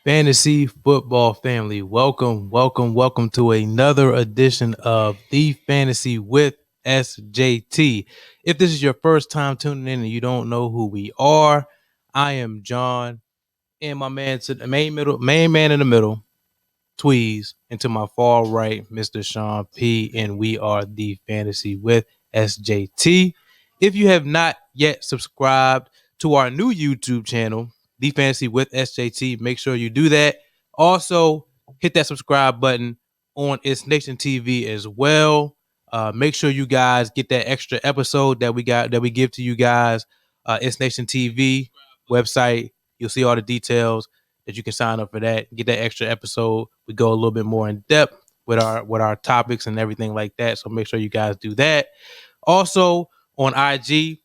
Fantasy football family, welcome to another edition of The Fantasy with SJT. If this is your first time tuning in and you don't know who we are, I am John, and my man to the main man in the middle, Tweez, and to my far right, Mr. Sean P, and we are The Fantasy with SJT. If you have not yet subscribed to our new YouTube channel, The Fantasy with SJT, make sure you do that. Also, hit that subscribe button on ItsNation TV as well. Make sure you guys get that extra episode that we give to you guys. ItsNation TV website. You'll see all the details that you can sign up for that. Get that extra episode. We go a little bit more in depth with our topics and everything like that. So make sure you guys do that. Also on IG,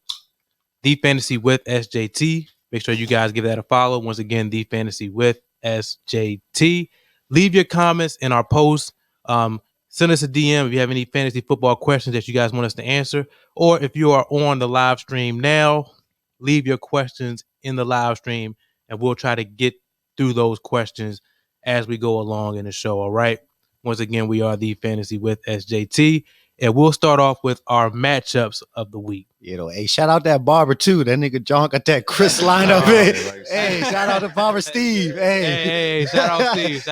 The Fantasy with SJT. Make sure you guys give that a follow. Once again, The Fantasy with SJT. Leave your comments in our posts. Send us a DM if you have any fantasy football questions that you guys want us to answer. Or if you are on the live stream now, leave your questions in the live stream, and we'll try to get through those questions as we go along in the show. All right. Once again, we are The Fantasy with SJT, and we'll start off with our matchups of the week. Hey, shout out that barber too. That nigga John got that Chris lineup. Hey, shout out to barber Steve. Hey, shout out Steve.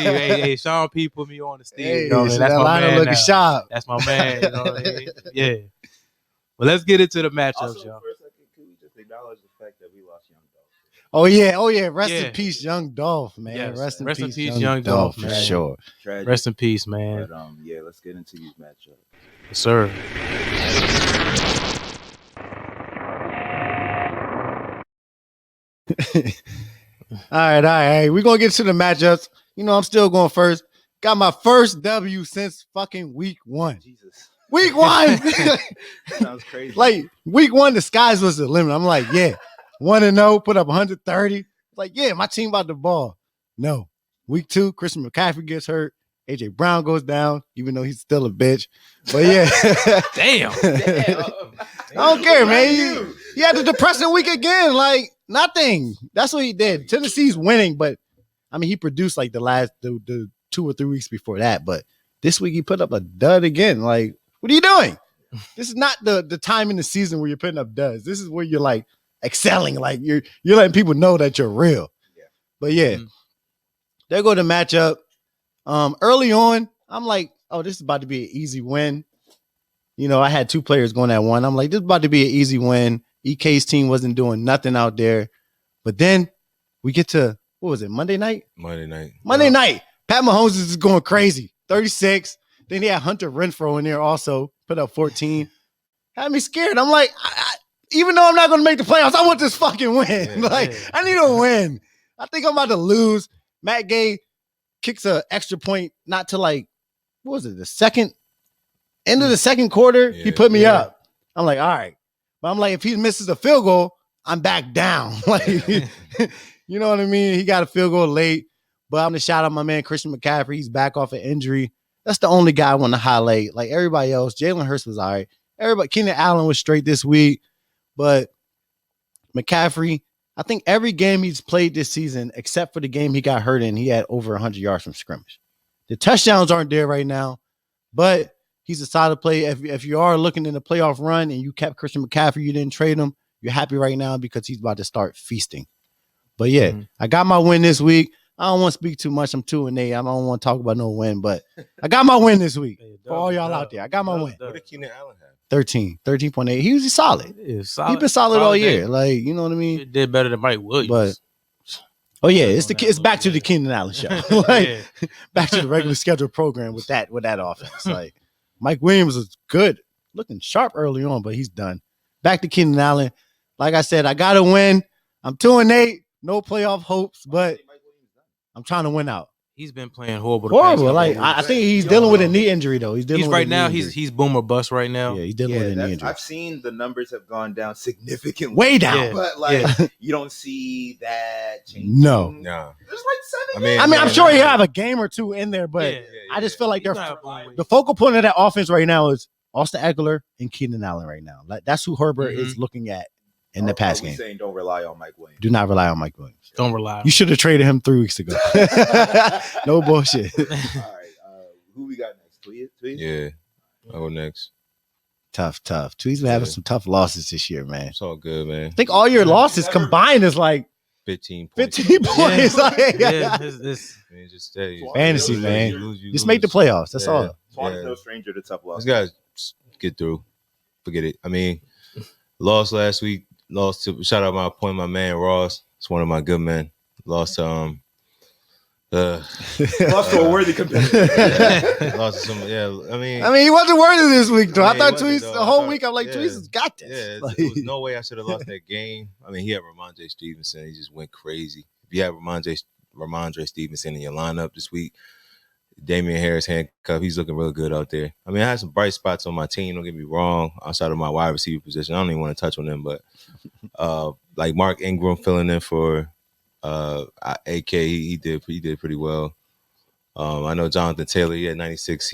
Hey, Sean P put me on the Steve. Hey, you know, so that's that my lineup man looking now. sharp. That's my man. You know what I mean? Yeah. Well, let's get into the matchups, Also, y'all. for a second, can we just acknowledge the fact that we lost Young Dolph? Oh yeah. Rest in peace, Young Dolph, man. Yes. Rest in peace, Young Dolph, for man. sure. Tragic. Rest in peace, man. But yeah, let's get into these matchups. Yes, sir. All right. We're gonna get to the matchups. You know, I'm still going first. Got my first W since fucking week 1. Jesus. Week 1. Sounds crazy. Like week 1, the skies was the limit. I'm like, yeah, 1-0, put up 130. Like, yeah, my team about the ball. No. Week 2, Christian McCaffrey gets hurt. AJ Brown goes down, even though he's still a bitch. But yeah. Damn. I don't care, man. He had the depressing week again. Like, nothing. That's what he did. Tennessee's winning, but I mean, he produced like the 2 or 3 weeks before that. But this week he put up a dud again. Like, what are you doing? This is not the time in the season where you're putting up duds. This is where you're like excelling. Like you're letting people know that you're real. Yeah. But yeah, there go the matchup. Early on, I'm like, oh, this is about to be an easy win. You know, I had 2 players going at one. I'm like, this is about to be an easy win. EK's team wasn't doing nothing out there. But then we get to, what was it, Monday night? Monday night. Pat Mahomes is just going crazy. 36. Then he had Hunter Renfro in there also. Put up 14. Had me scared. I'm like, even though I'm not going to make the playoffs, I want this fucking win. I need a win. I think I'm about to lose. Matt Gay kicks an extra point, not to like, what was it, end of the second quarter, he put me up. I'm like, all right. But I'm like, if he misses a field goal, I'm back down. Like, you know what I mean? He got a field goal late. But I'm going to shout out my man, Christian McCaffrey. He's back off an injury. That's the only guy I want to highlight. Like everybody else, Jalen Hurts was all right. Keenan Allen was straight this week. But McCaffrey, I think every game he's played this season, except for the game he got hurt in, he had over 100 yards from scrimmage. The touchdowns aren't there right now, but he's a solid play. If you are looking in the playoff run and you kept Christian McCaffrey, you didn't trade him, you're happy right now because he's about to start feasting. But yeah, I got my win this week. I don't want to speak too much. I'm 2-8. I don't want to talk about no win, but I got my win this week. For all y'all out there, I got my win. What did Keenan Allen have? 13.8. He was solid. He's been solid all year. Like, you know what I mean? He did better than Mike Williams. But it's back to the Keenan Allen show. Back to the regular scheduled program with that offense. Like Mike Williams was good, looking sharp early on, but he's done. Back to Keenan Allen. Like I said, I got to win. I'm 2-8. No playoff hopes, but I'm trying to win out. He's been playing horrible. Like I think he's dealing with a knee injury though. He's boom or bust right now. Yeah, he's dealing with a knee injury. I've seen the numbers have gone down significantly, way down. But you don't see that changing. No. There's like 7 games. I mean, I'm sure he'll have a game or 2 in there, but I just feel like the focal point of that offense right now is Austin Eckler and Keenan Allen right now. Like that's who Herbert is looking at in the pass game. Saying don't rely on Mike Williams. Do not rely on Mike Williams. Don't rely. You should have traded him 3 weeks ago. No bullshit. All right. Who we got next? Tweet? Yeah. I'll go next. Tough. Tweed's been having some tough losses this year, man. It's all good, man. I think all your losses combined is like 15 points. 15 points. Yeah, Like, yeah, it's Man, just stay. Fantasy, You man. lose, you just lose. make the playoffs. That's all. Swan is no stranger to tough losses. These guys just get through. Forget it. I mean, lost last week. Lost to shout out my man Ross. It's one of my good men. Lost to Lost to a worthy competitor. lost to some. Yeah, I mean, he wasn't worthy this week, though. I he thought wasn't, Tweeds though. the I whole thought- week. I'm like, yeah. Tweeds has got this. Yeah, Like, there was no way I should have lost that game. I mean, he had Ramondre Stevenson. He just went crazy. If you have Ramondre Stevenson in your lineup this week, Damian Harris handcuff, he's looking real good out there. I mean, I had some bright spots on my team. Don't get me wrong. Outside of my wide receiver position, I don't even want to touch on them. But like Mark Ingram filling in for AK, he did pretty well. I know Jonathan Taylor. He had 96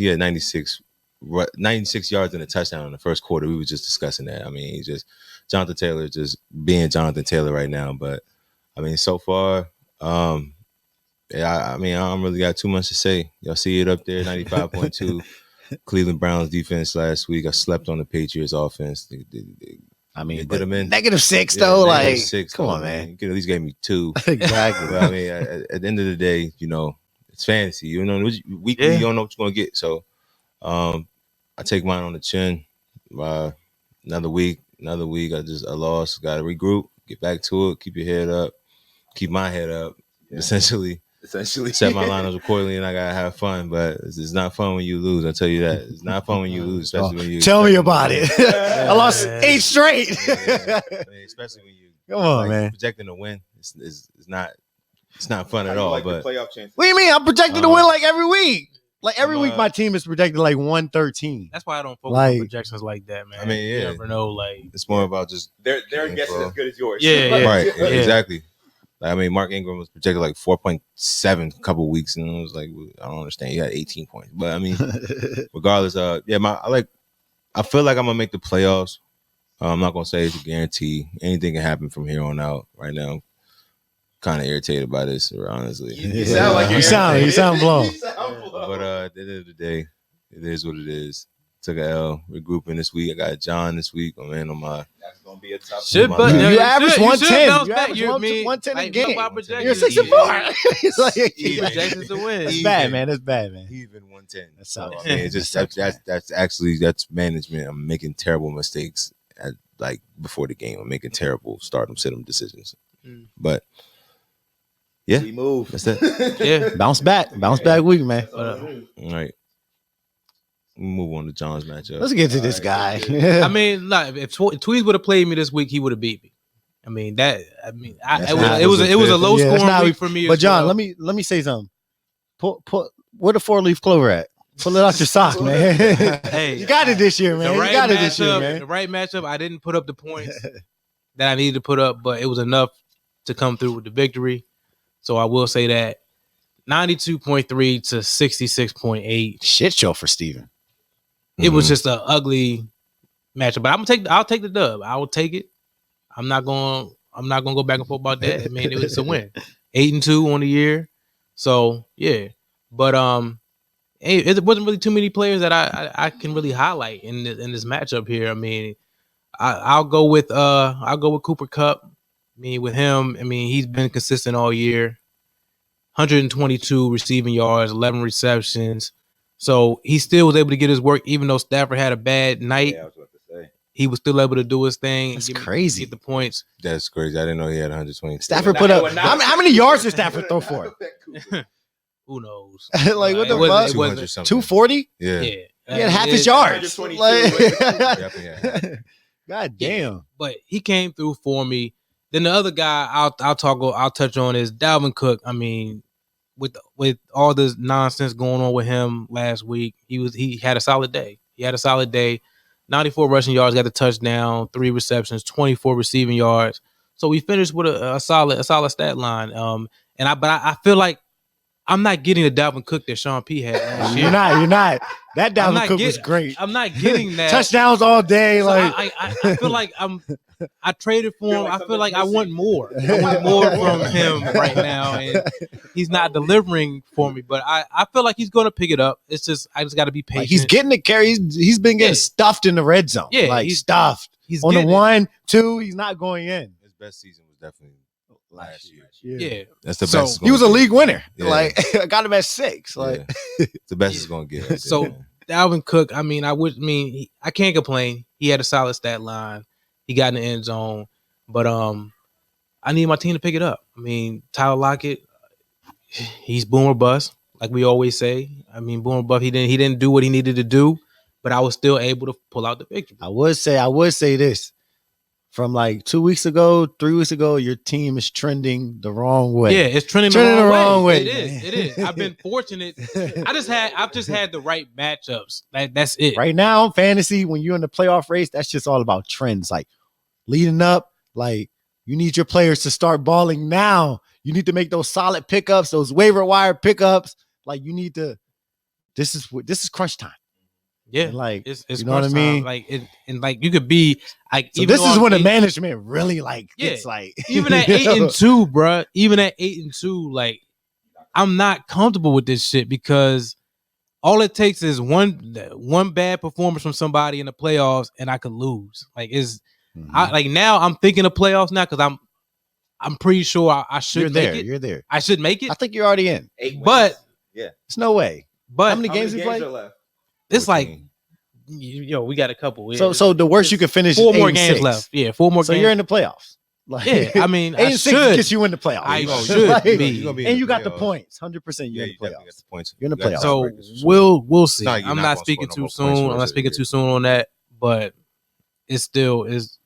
yards and a touchdown in the first quarter. We were just discussing that. I mean, Jonathan Taylor just being Jonathan Taylor right now. But I mean, so far, yeah, I mean, I don't really got too much to say. Y'all see it up there, 95.2. Cleveland Browns defense last week. I slept on the Patriots offense. They but did them in -6 though. Like, -6, come on, though, man. You could at least gave me 2. Exactly. But I mean, at the end of the day, you know, it's fantasy. You know, weekly you don't know what you're gonna get. So, I take mine on the chin. Another week. I lost. Got to regroup. Get back to it. Keep your head up. Keep my head up. Yeah. Essentially set my lineups accordingly, and I gotta have fun. But it's not fun when you lose. I tell you that. It's not fun when you lose, especially when you. Tell me about it. I lost 8 straight. Yeah. I mean, especially when you Come on, man. projecting a win. It's not fun at all. Like but the playoff chances. What do you mean? I'm projected to win like every week. Like every I'm, week, my team is projected like 113. that's why I don't focus Like- on projections like that, man. I mean, You yeah. never know, like it's more about just Their Yeah, guess is bro. as good as yours. Yeah, yeah. right, Yeah. exactly. Like, I mean, Mark Ingram was projected like 4.7 a couple weeks, and I was like, I don't understand. He had 18 points, but I mean, regardless, I feel like I'm gonna make the playoffs. I'm not gonna say it's a guarantee. Anything can happen from here on out. Right now, kind of irritated by this, honestly. You sound like You sound blown. But at the end of the day, it is what it is. Took a L, regrouping this week. I got John this week. I'm in on my. That's gonna be a tough. should, my but man. You average should 110. bounce You back. average You mean 110 a like, game. my projections, You're 6-4. It's like, Projections to win. It's bad, man. It's bad, man. Even 110. That So, sucks. I mean, it's just That sucks, that's management. I'm making terrible mistakes before the game. I'm making terrible start 'em, sit 'em decisions. Mm. But yeah, We move. that's it. Yeah. Bounce back week, man. All right. We'll move on to John's matchup. Let's get to this guy. I mean, like if Tweez would have played me this week, he would have beat me. I mean that. I mean, That's it not- was a low Yeah, that's scoring not- week for me. But as John, well. let me say something. Put where the 4-leaf clover at? Pull it out your sock, man. Hey, You got it this year, man. The You right got it this year, matchup. man. The right matchup. I didn't put up the points that I needed to put up, but it was enough to come through with the victory. So I will say that 92.3 to 66.8. Shit show for Steven. It was Mhm. just an ugly matchup, but I'll take the dub. I will take it. I'm not going to go back and forth about that. I mean, it was a win. 8-2 on the year. So yeah. But it wasn't really too many players that I can really highlight in this matchup here. I mean, I'll go with Cooper Kupp. I mean, with him, I mean, he's been consistent all year. 122 receiving yards, 11 receptions. So he still was able to get his work, even though Stafford had a bad night. Yeah, I was about to say. He was still able to do his thing. That's and crazy. Get the points. That's crazy. I didn't know he had 120. Stafford put up how many yards did Stafford throw for? Who knows? Like, what the It wasn't- fuck? it 200 something. 240? Yeah. Yeah. He had half his It- yards. 122. Definitely. God damn. But he came through for me. Then the other guy I'll touch on is Dalvin Cook. I mean, with all this nonsense going on with him last week, he had a solid day. 94 rushing yards, got the touchdown, 3 receptions, 24 receiving yards. So we finished with a solid stat line. But I feel like I'm not getting the Dalvin Cook that Sean P had last year. You're not. That I'm Dalvin not Cook was great. I'm not getting that. Touchdowns all day. So Like I feel like I traded for him. like I feel like I something's want more. I want more from him right now, and he's not delivering for me. But I feel like he's going to pick it up. It's just I just got to be patient. Like he's getting the carry. He's been getting stuffed in the red zone. Yeah, like he's stuffed. He's on the getting it. 1, 2. He's not going in. His best season was definitely last year. Yeah, That's the So, best. He was a league winner. Yeah. Like I got him at 6. Like It's the best it's gonna get. Right So there, man. Dalvin Cook, I can't complain. He had a solid stat line. He got in the end zone, but I need my team to pick it up. I mean, Tyler Lockett, he's boom or bust, like we always say. I mean, boom or bust. He didn't do what he needed to do, but I was still able to pull out the victory. I would say this. From like 2 weeks ago, 3 weeks ago, your team is trending the wrong way. Yeah, it's trending the wrong way. It is. I've been fortunate. I've just had the right matchups. That's it. Right now, fantasy, when you're in the playoff race, that's just all about trends. Like leading up, like you need your players to start balling now. You need to make those solid pickups, those waiver wire pickups. Like you need to. This is crunch time. Yeah, And like it's you know what I mean. Like and like you could be like. So this is when the management really like. Yeah. It's like even at 8-2, bruh. Even at 8-2, like I'm not comfortable with this shit because all it takes is one bad performance from somebody in the playoffs and I could lose. Like now I'm thinking of playoffs now because I'm pretty sure I should. You're there. Make it. You're there. I should make it. I think you're already in. 8 wins. But It's no way. but How many games we played? are left? it's like 14. we got a couple. So the worst you could finish. Four is more 8 and games 6. left. Yeah, 4 more So games. you're in the playoffs. Like, Yeah, I mean, 8 I and 6 should. gets you in the playoffs. I You should Like, be. You gonna be in and you got the playoffs. points. 100%. You're Yeah, in you the definitely got playoffs. the points. You're in the You got playoffs. So tiebreakers for sure. we'll see. It's not- you're I'm not not gonna speaking score too no more soon. points I'm for not us speaking this too soon on that, but it's still is.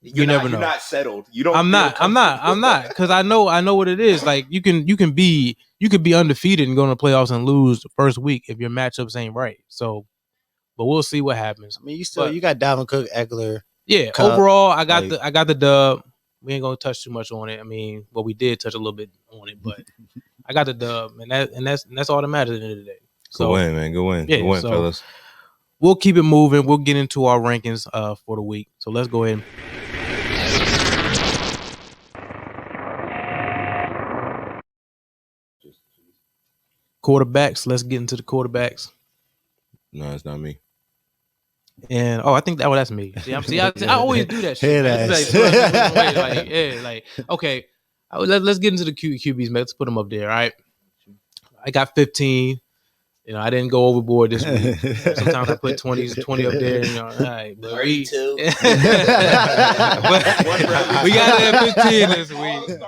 You never know. You're not settled. You don't. I'm not because I know what it is. Like you could be undefeated and go in the playoffs and lose the first week if your matchups ain't right. So, but we'll see what happens. I mean, But- you got Dalvin Cook, Eckler. Yeah, Cup, overall, I got like- the dub. We ain't gonna touch too much on it. I mean, well, we did touch a little bit on it, but I got the dub, and that's all that matters at the end of the day. Good win, man. Good win. Yeah, Good win, so- fellas. We'll keep it moving. We'll get into our rankings for the week. So let's go ahead. Quarterbacks. Let's get into the quarterbacks. No, it's not me. And I think that's me. I always do that shit. Head man. ass. It's like, okay. Let's get into the QBs, man. Let's put them up there. All right. I got 15. You know, I didn't go overboard this week. Sometimes I put 20 up there. You know, all right, but 32. we got it at 15 this week.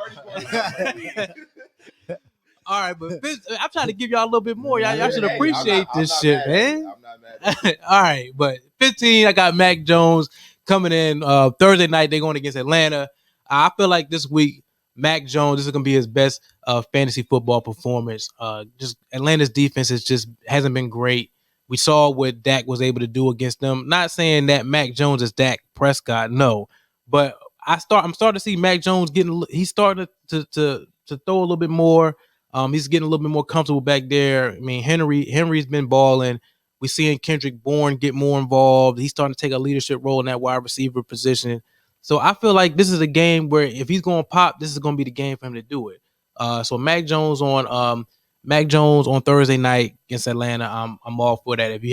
All right, but I'm trying to give y'all a little bit more. Y'all should appreciate this shit, man. I'm not mad. All right, but 15, I got Mac Jones coming in Thursday night. They're going against Atlanta. I feel like this week, Mac Jones, this is going to be his best fantasy football performance. Just Atlanta's defense hasn't been great. We saw what Dak was able to do against them. Not saying that Mac Jones is Dak Prescott, no, but I'm starting to see Mac Jones he's starting to throw a little bit more. He's getting a little bit more comfortable back there. I mean, Henry's been balling. We're seeing Kendrick Bourne get more involved. He's starting to take a leadership role in that wide receiver position. So I feel like this is a game where if he's going to pop, this is going to be the game for him to do it. So Mac Jones on Thursday night against Atlanta, I'm all for that. If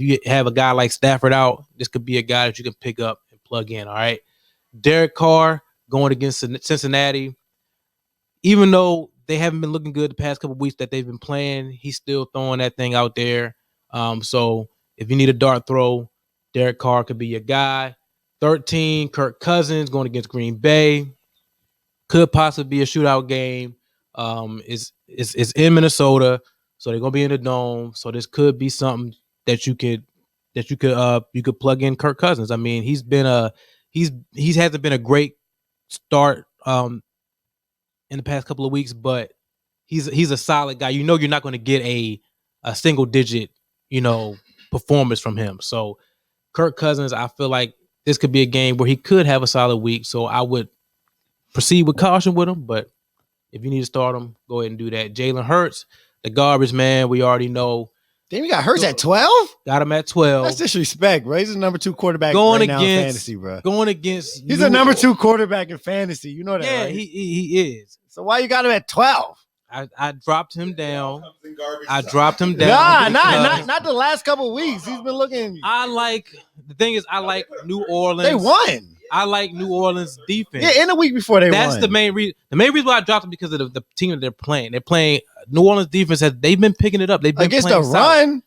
you have a guy like Stafford out, this could be a guy that you can pick up and plug in. All right, Derek Carr going against Cincinnati. Even though they haven't been looking good the past couple of weeks that they've been playing, he's still throwing that thing out there. So if you need a dart throw, Derek Carr could be your guy. 13, Kirk Cousins going against Green Bay. Could possibly be a shootout game. It's in Minnesota, so they're gonna be in the dome. So this could be something that you could plug in Kirk Cousins. I mean, he hasn't been a great start in the past couple of weeks, but he's a solid guy. You know, you're not going to get a single digit, performance from him. So Kirk Cousins, I feel like this could be a game where he could have a solid week. So I would proceed with caution with him, but if you need to start him, go ahead and do that. Jalen Hurts, the garbage man, we already know. Damn, you got Hurts at 12? Got him at 12. That's disrespect, bro. He's the number 2 quarterback Going right now in against- fantasy, bro. Going against He's the number 2 quarterback in fantasy. You know that, Yeah, right? he is. So why you got him at 12? I dropped him down. I Nah, dropped him down. Not the last couple of weeks. He's been looking. The thing is, I like New Orleans. They won. I like New Orleans defense. Yeah, in the week before they won. That's the main reason. The main reason why I dropped them because of the team that they're playing. They're playing New Orleans defense. They've been picking it up. They've been against playing the solid. run.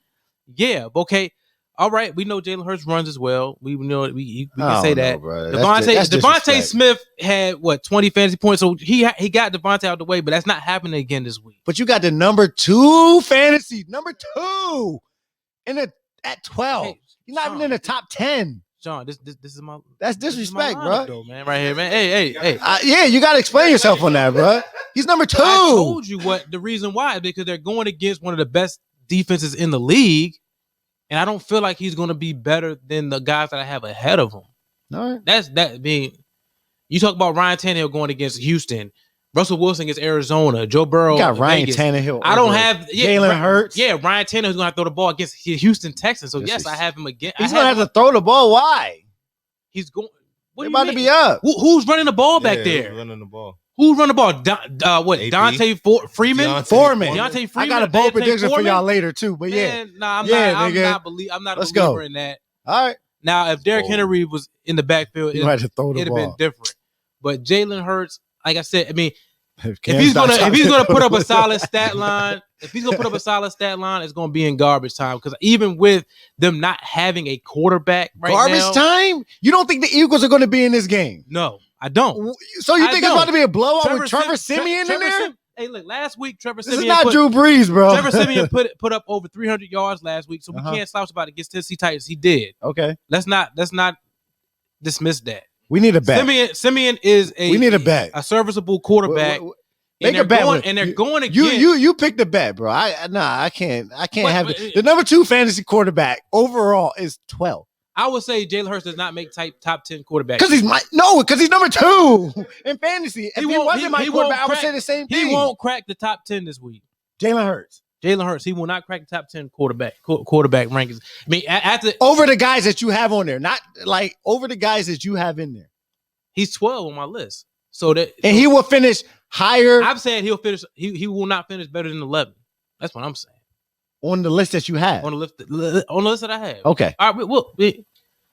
Yeah. Okay. All right. We know Jalen Hurts runs as well. We know we I can don't say know, that. bro. That's Devontae disrespect. Smith had 20 fantasy points, so he got Devontae out the way, but that's not happening again this week. But you got the number 2 fantasy, number 2 at 12. Hey, He's not even Sean, in the top 10. Sean, this is my That's this is disrespect, my bro. lineup, though, man, right here, man. Hey. Yeah, you got to explain yourself on that, bro. He's number 2. I told you what the reason why is because they're going against one of the best defenses in the league, and I don't feel like he's going to be better than the guys that I have ahead of him. All right. That's that being. You talk about Ryan Tannehill going against Houston, Russell Wilson against Arizona, Joe Burrow. You got Ryan Vegas. Tannehill. I don't over have Jalen Hurts. Yeah, Ryan Tannehill's going to throw the ball against Houston Texans. So This yes, is- I have him again. He's going to have to throw the ball. Why? He's going. What They're do you about to mean? be up. Who's running the ball back there? running the ball. Who's running the ball? AP? Dante Freeman? Deontay Foreman. Deontay Freeman. I got a bold Deontay prediction for Foreman? y'all later, too. But yeah. Man, nah, I'm Yeah, not. nigga. I'm not a Let's believer go. in that. All right. Now, if Derrick Oh. Henry was in the backfield, You had to throw the it'd have been ball. different. But Jalen Hurts, like I said, I mean, if Cam he's stops gonna trying to put up a throw solid stat line, it's gonna be in garbage time. Because even with them not having a quarterback right garbage now, time? You don't think the Eagles are going to be in this game? no, I don't. So you I think don't. it's about to be a blowout with Trevor Sim- Siemian in Trevor there? Sim- Hey, look, last week Trevor This is Siemian not put, Drew Brees, bro. Trevor Siemian put up over 300 yards last week, so we can't slouch about it against Tennessee Titans. He did. Okay. Let's not dismiss that. We need a bet. Siemian is We need a bet. a serviceable quarterback. Make a bet. And they're going against You pick the bet, bro. I can't But- have but- it. The number 2 fantasy quarterback overall is 12. I would say Jalen Hurts does not make top 10 quarterback. Because he's number 2 in fantasy. If he won't- wasn't my he quarterback, I won't would say crack- the same He thing. won't crack the top 10 this week. Jalen Hurts. Jalen Hurts, he will not crack the top 10 quarterback rankings. I mean, after Over the guys that you have on there, not like over the guys that you have in there. he's 12 on my list. So that And he will finish higher I'm saying he'll finish. He will not finish better than 11. That's what I'm saying on the list that you have. on the list that I have. Okay. All right.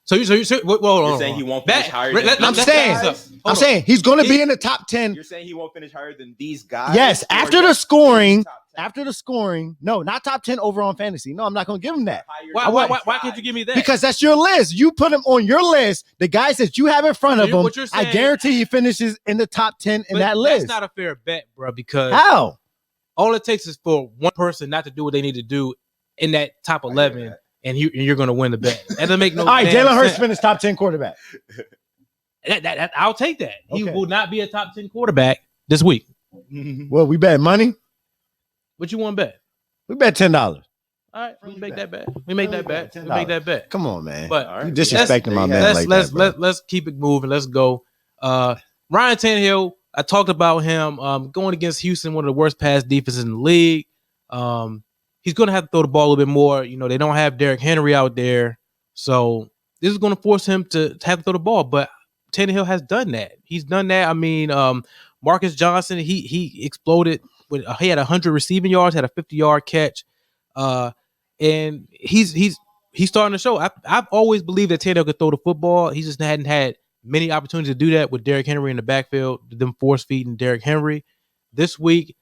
So you You're saying he won't finish higher than I'm these saying- guys? I'm saying he's going to be in the top 10. You're saying he won't finish higher than these guys? Yes, Or after the just scoring, top 10? after the scoring. No, not top 10 overall in fantasy. No, I'm not going to give him that. Higher why than why these can't you guys. give me that? Because that's your list. You put him on your list. The guys that you have in front of So him, what you're I saying- guarantee he finishes in the top 10 in But that list. That's not a fair bet, bro. Because How? all it takes is for one person not to do what they need to do in that top 11, and you're going to win the bet. That doesn't make no. All right, damn Jalen Hurts sense. finished top 10 quarterback. I'll take that. He Okay. will not be a top 10 quarterback this week. Well, we bet money. What you want to bet? We bet $10. All right, we make that bet. We make that bet. We $10. make that bet. Come on, man. But All right. You disrespecting my man let's like let's that, bro. let's keep it moving. Let's go. Ryan Tannehill. I talked about him going against Houston, one of the worst pass defenses in the league. He's going to have to throw the ball a little bit more. You know, they don't have Derrick Henry out there, so this is going to force him to have to throw the ball. But Tannehill has done that. He's done that. I mean, Marcus Johnson, he exploded. He had 100 receiving yards, had a 50-yard catch, and he's starting to show. I've always believed that Tannehill could throw the football. He just hadn't had many opportunities to do that with Derrick Henry in the backfield, them force feeding Derrick Henry. This week,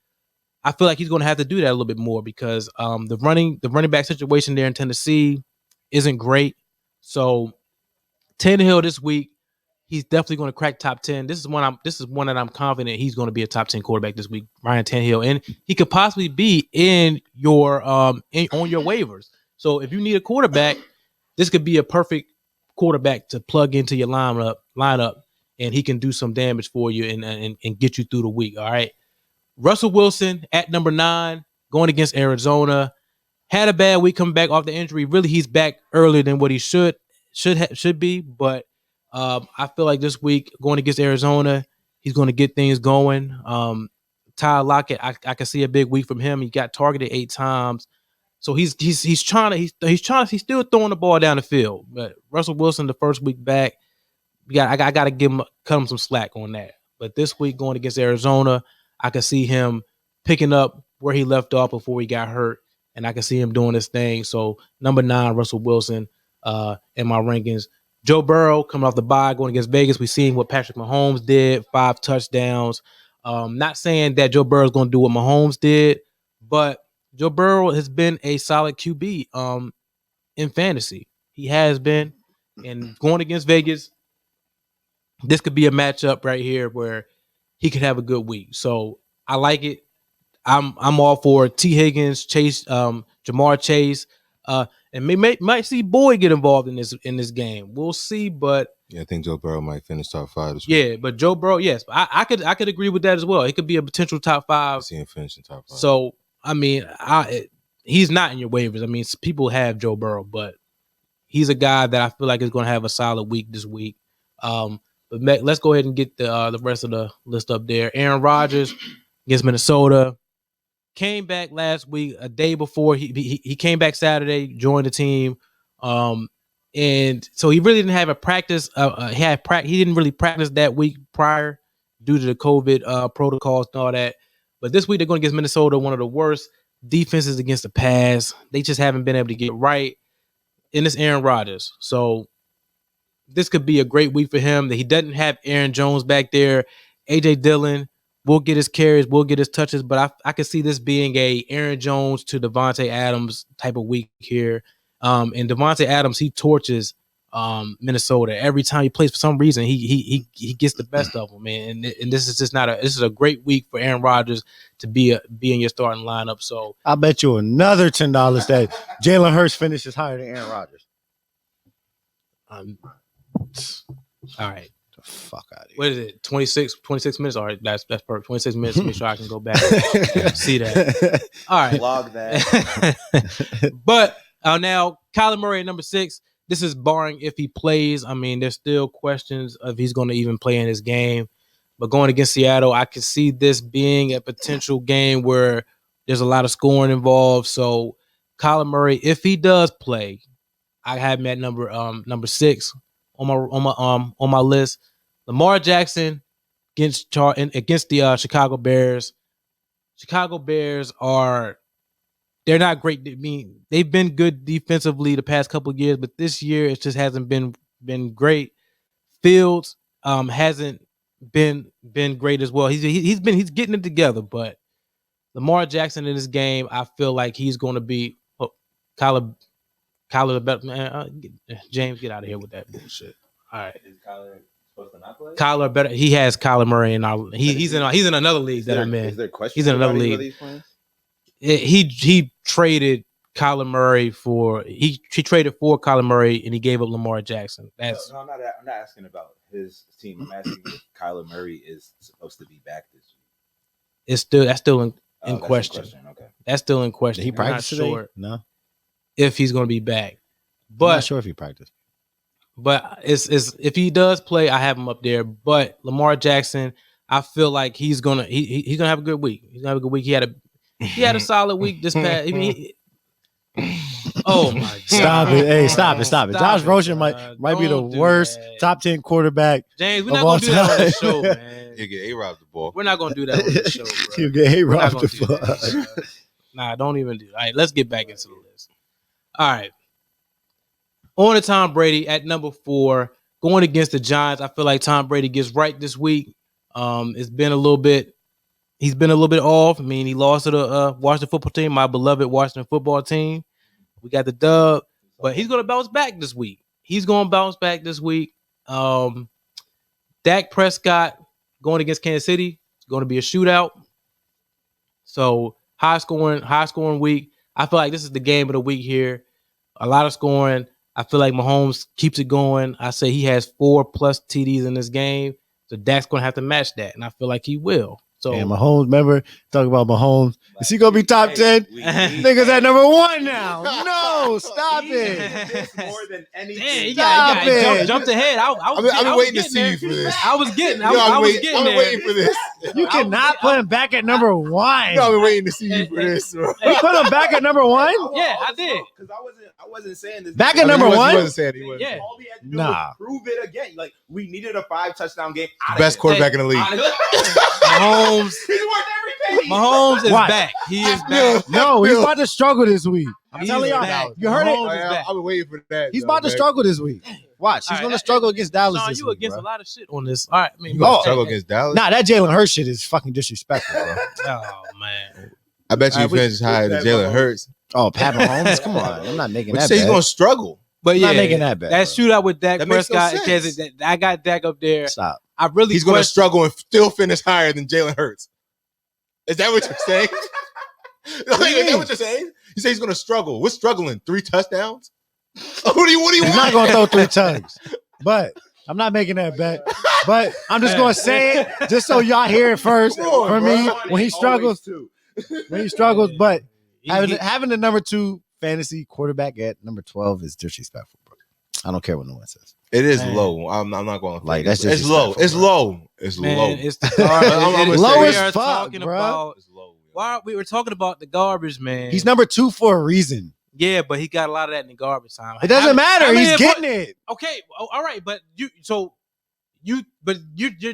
I feel like he's going to have to do that a little bit more because the running back situation there in Tennessee isn't great. So Tannehill this week, he's definitely going to crack top 10. This is one that I'm confident he's going to be a top 10 quarterback this week, Ryan Tannehill, and he could possibly be in your on your waivers. So if you need a quarterback, this could be a perfect quarterback to plug into your lineup, and he can do some damage for you and get you through the week. All right. Russell Wilson at number 9, going against Arizona, had a bad week coming back off the injury. Really, he's back earlier than what he should be, but I feel like this week going against Arizona, he's going to get things going. Tyler Lockett, I can see a big week from him. He got targeted 8 times. So he's still throwing the ball down the field. But Russell Wilson, the first week back, I got to cut him some slack on that. But this week going against Arizona, I can see him picking up where he left off before he got hurt, and I can see him doing his thing. So number 9, Russell Wilson, in my rankings. Joe Burrow coming off the bye, going against Vegas. We've seen what Patrick Mahomes did, 5 touchdowns. Not saying that Joe Burrow is going to do what Mahomes did, but Joe Burrow has been a solid QB in fantasy. He has been. And going against Vegas, this could be a matchup right here where he could have a good week. So I like it. I'm all for T. Higgins, Chase, Jamar Chase, and might see Boyd get involved in this game. We'll see, but yeah, I think Joe Burrow might finish top 5 this week. Yeah, but Joe Burrow, yes, I could agree with that as well. It could be a potential top 5. I see him finishing top 5. So I mean, he's not in your waivers. I mean, people have Joe Burrow, but he's a guy that I feel like is going to have a solid week this week. But let's go ahead and get the rest of the list up there. Aaron Rodgers against Minnesota. Came back last week, a day before he came back Saturday, joined the team, and so he really didn't have a practice. He didn't really practice that week prior due to the COVID protocols and all that. But this week they're going against Minnesota, one of the worst defenses against the pass. They just haven't been able to get right. And it's Aaron Rodgers, so this could be a great week for him. That he doesn't have Aaron Jones back there. AJ Dillon will get his carries, will get his touches, but I could see this being a Aaron Jones to Devonta Adams type of week here. And Devonta Adams, he torches Minnesota every time he plays. For some reason, he gets the best of them, man. And this is just this is a great week for Aaron Rodgers to be in your starting lineup. So I bet you another $10 that Jalen Hurts finishes higher than Aaron Rodgers. All right. Fuck out of here. What is it? 26 minutes? All right, that's perfect. 26 minutes to make sure I can go back and see that. All right. Log that. But now, Kylie Murray at number 6. This is barring if he plays. I mean, there's still questions of he's going to even play in this game. But going against Seattle, I can see this being a potential game where there's a lot of scoring involved. So Kylie Murray, if he does play, I have him at number 6 on my list. Lamar Jackson against the Chicago Bears. Chicago Bears they're not great. I mean, they've been good defensively the past couple of years, but this year it just hasn't been great. Fields hasn't been great as well. He's getting it together, but Lamar Jackson in this game, I feel like he's going to be Kyler the better man. James, get out of here with that bullshit. All right. Is Kyler supposed to not play? Kyler better. He has Kyler Murray in he's in another league that I'm in. Is there questions? He's in another league. He traded Kyler Murray he traded for Kyler Murray and he gave up Lamar Jackson. No, I'm not asking about his team. I'm asking if Kyler Murray is supposed to be back this week. That's still in question. Okay. That's still in question. Did he practice today? Sure No. if he's going to be back, but I'm not sure if he practiced. But it's if he does play, I have him up there. But Lamar Jackson, I feel like he's gonna have a good week. He's gonna have a good week. He had a solid week this past. Oh my God! Stop it! Hey, stop it! Josh Rosen might be the worst top 10 quarterback. James, we're not gonna do that on the show, man. You get A-Rod the ball. We're not gonna do that on the show, bro. You get A-Rod We're not the gonna do that, ball. Nah, don't even do it. All right, let's get back into the list. All right. On to Tom Brady at number 4, going against the Giants. I feel like Tom Brady gets right this week. He's been a little bit off. I mean, he lost to the Washington football team, my beloved Washington football team. We got the dub, but he's going to bounce back this week. Dak Prescott going against Kansas City. It's going to be a shootout. So high scoring week. I feel like this is the game of the week here. A lot of scoring. I feel like Mahomes keeps it going. I say he has 4+ TDs in this game. So Dak's going to have to match that, and I feel like he will. So And Mahomes, remember, talk about Mahomes. Is he going to be top 10? Niggas at number 1 now. No, stop it. This more than anything. Damn, you Stop got it. jumped ahead. I've been waiting to see you for this. I was getting I've there. been waiting for this. You cannot put him back at number 1. I've been waiting to see you for this, bro. You put him back at number 1? Yeah, I did. Because I wasn't saying this. Back at number He 1? wasn't saying he wasn't. Yeah. All we had to do Nah. was prove it again. Like, we needed a 5-touchdown game. Best quarterback in the league. Mahomes. He's worth every penny. Mahomes is Watch. back. He is back. No, he's about to struggle this week. I'm He's telling y'all. back. You heard Mahomes it? is back. I've been waiting for that. He's though, about to man. struggle this week. Watch. He's All right, going to struggle against Dallas Sean, this you week, against bro. a lot of shit on this. All right, I mean, You gonna Oh. struggle against Dallas? Nah, that Jalen Hurts shit is fucking disrespectful, bro. Oh man. I bet you All he right, finishes higher than Jalen Hurts. Oh, Pat Mahomes? Come on. I'm not making But you that say he's bad. gonna struggle. But I'm yeah, not making that bet, that bro. shootout with Dak That makes no Prescott, sense. I got Dak up there. Stop. I really He's gonna question- struggle and still finish higher than Jalen Hurts. Is that what you're saying? Is that what you're saying? You say he's gonna struggle. What's struggling? 3 touchdowns? What do you He's want? not going to throw 3 tugs. But I'm not making that bet. But I'm just going to say it just so y'all hear it first Come on, for bro. me when he struggles. When he struggles. But He- having the number 2 fantasy quarterback at number 12 is disrespectful, bro. I don't care what no one says. It is Man. low. I'm not going to Like, that's it's just low. disrespectful, It's bro. low. It's man, low. it's the garbage. I'm It is- low we as are fuck, talking bro. about. It's low. Why we were talking about the garbage, man. He's number 2 for a reason. Yeah, but he got a lot of that in the garbage time. It doesn't matter. He's getting it. Okay, all right, but you're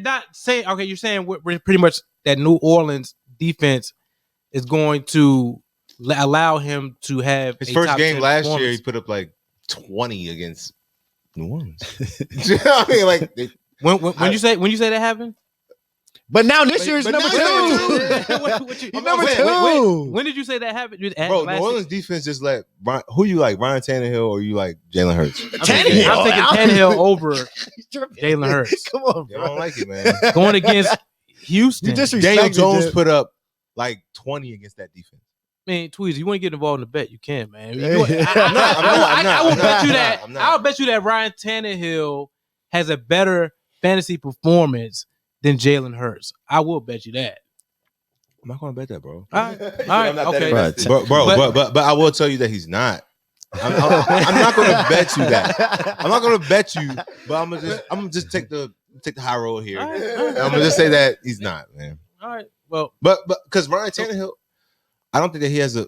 not saying okay. You're saying we're pretty much that New Orleans defense is going to allow him to have His a first top game 10 last year, performance. he put up like 20 against New Orleans. You know what I mean, like When you say that happened, But now this year is but number now he's 2. He's number 2. when did you say that happened? bro, New Orleans defense just let who you like, Ryan Tannehill or you like Jalen Hurts? I'm taking Tannehill over Jalen Hurts. Come on, I bro. don't like it, man. going against Houston. You disrespected Daniel Jones it. put up like 20 against that defense. Man, Tweezy, you want to get involved in the bet? You can, man. Hey. I will bet you that. I'm not. I'll bet you that Ryan Tannehill has a better fantasy performance than Jalen Hurts. I will bet you that. I'm not gonna bet that, bro. All right, I'm all not right, that okay. invested. But I will tell you that he's not. I'm not gonna bet you that. I'm not gonna bet you, but I'm gonna just take the high road here. All right, I'm gonna just say that he's not, man. all right. Well, But because Ryan Tannehill, I don't think that he has a.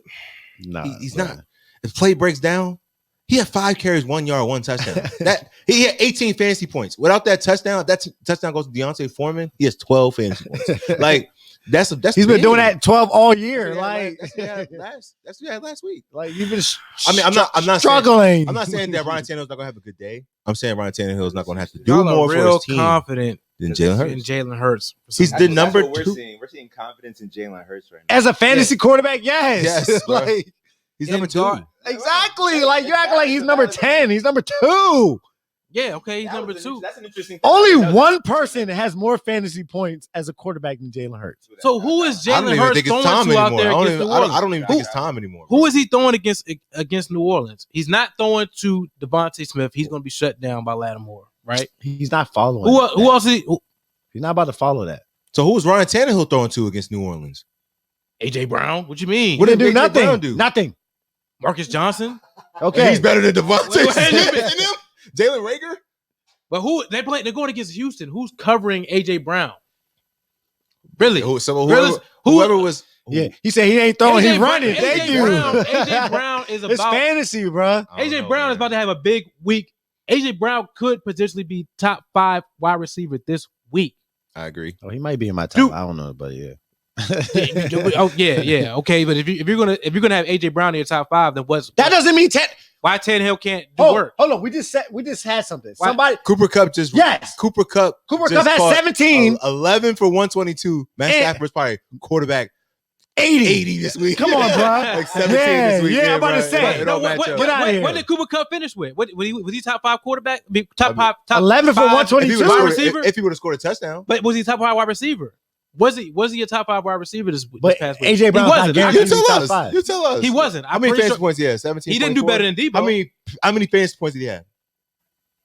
Nah, He's bro. not. If play breaks down, he had 5 carries, 1 yard, 1 touchdown. That he had 18 fantasy points. Without that touchdown goes to Deontay Foreman. He has 12 fantasy points. Like that's He's been big. doing that 12 all year. That's Like, what he had last week. like you've been I mean, I'm not struggling. I'm not saying that Ryan Tannehill's not gonna have a good day. I'm saying Ryan Tannehill is not gonna have to do y'all more are for real his team confident than Jalen in Hurts. Jalen Hurts. He's That's the what- number that's what 2. We're seeing confidence in Jalen Hurts right now. As a fantasy quarterback, yes. Yes, bro. Like, He's in number 2. guard- exactly. Like you're acting like he's number 10. He's number 2. Yeah, okay, he's That number was 2. That's an interesting. Only That was- one person has more fantasy points as a quarterback than Jalen Hurts. So who is I don't Jalen even Hurts think it's throwing time to out anymore. there I against don't New even, Orleans? I don't even think it's time anymore. Who is he throwing against New Orleans? He's not throwing to Devontae Smith. He's going to be shut down by Lattimore, right? He's not following. Who else? He's not about to follow that. So who was Ryan Tannehill throwing to against New Orleans? AJ Brown. What you mean? What did do A.J. nothing? Brown do? Nothing. Marcus Johnson. Okay. He's better than Devontae Wait, Smith wait. than him? Jalen Rager? But who they're going against Houston? Who's covering AJ Brown? Really? Whoever was. Yeah. He said he ain't throwing. He's running. Thank you. AJ Brown is It's about. fantasy, bro. AJ Brown is about to have a big week. AJ Brown could potentially be top 5 wide receiver this week. I agree. Oh, he might be in my top. Dude. I don't know, but yeah. Oh yeah, okay. But if you're gonna have AJ Brown in your top 5, then That doesn't mean why Tannehill can't do work? Hold on. We just had something. Why- Somebody. Cooper Kupp just. Yes. Cooper Kupp. Cooper just Kupp had caught 17. 11 for 122. Matt And- Stafford's probably quarterback 80. 80 this week. Come on, bro. Like 17 Yeah, this week. yeah, I'm about to bro. say. It don't match up. Get out of here. What did Cooper Kupp finish with? Was he top 5 quarterback? Top 11 for 120. 122. wide receiver? If he would have scored a touchdown. But was he top 5 wide receiver? Was he a top 5 wide receiver this But past week? AJ Brown he wasn't. not You guaranteed to be tell top us. 5. You tell us. He wasn't. How I'm many pretty fantasy sure points? Yeah, 17. he didn't do better than Debo. How many fantasy points did he have?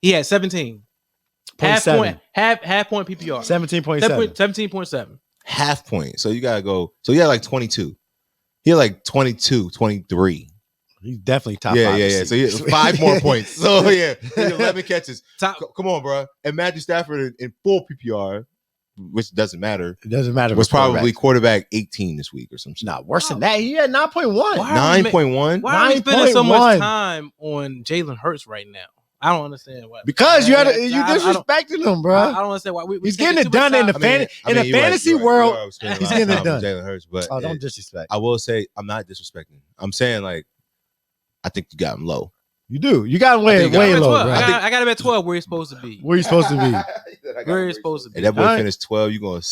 He had 17. Half 0.7. point PPR. 17.7. 17.7. half point. So you gotta go. So he had like 22. He had like 22, 23. He's definitely top Yeah, five. yeah. So he had 5 more points. So yeah, he had 11 catches. Come on, bro. And Matthew Stafford in full PPR, which doesn't matter. It doesn't matter. Was probably quarterback 18 this week or some shit. Nah, worse than that. He had 9.1. 9.1. Why are we spending so much time on Jalen Hurts right now? I don't understand why. Because you disrespecting him, bro. I don't understand why. He's getting it done in the fantasy world. He's getting it done. Jalen Hurts, but don't disrespect. I will say I'm not disrespecting. I'm saying like I think you got him low. You do. You got him way low, bro. I got him at 12 where he's supposed to be. Where he's supposed to be. Where he's supposed to be. And that boy finished 12. You going to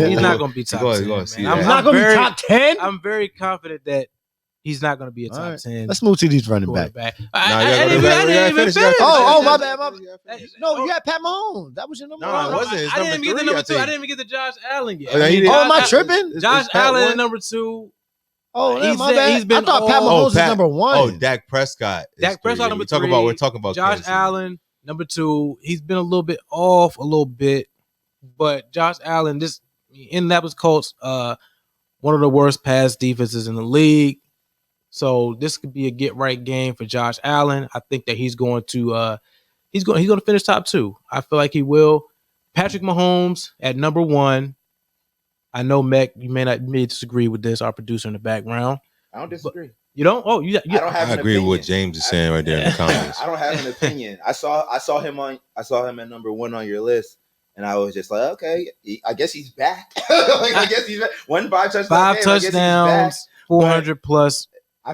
He's not going to be top 10. I'm not going to be top 10. I'm very confident that he's not going to be a top 10. Let's move to these running backs. I didn't even finish. Oh, my bad. No, you had Pat Mahomes. That was your number one. No, it wasn't. I didn't even get the number 2. I didn't even get the Josh Allen yet. Am I tripping? Josh Allen at number 2. Oh, my bad. I thought Pat Mahomes is number 1. Oh, Dak Prescott. Dak Prescott number 3. We're talking about Josh Allen number 2. He's been a little bit off, but Josh Allen, this Indianapolis Colts, one of the worst pass defenses in the league. So this could be a get right game for Josh Allen. I think that he's going to finish top 2. I feel like he will. Patrick Mahomes at number 1. I know, Mech, you may disagree with this, our producer in the background. I don't disagree. You don't? Oh, you. I don't have. I agree with what James is saying right there in the comments. I don't have an opinion. I saw him at number 1 on your list, and I was just like, okay, I guess he's back. I guess he's back. 5 touchdowns. 5 touchdowns, 400 plus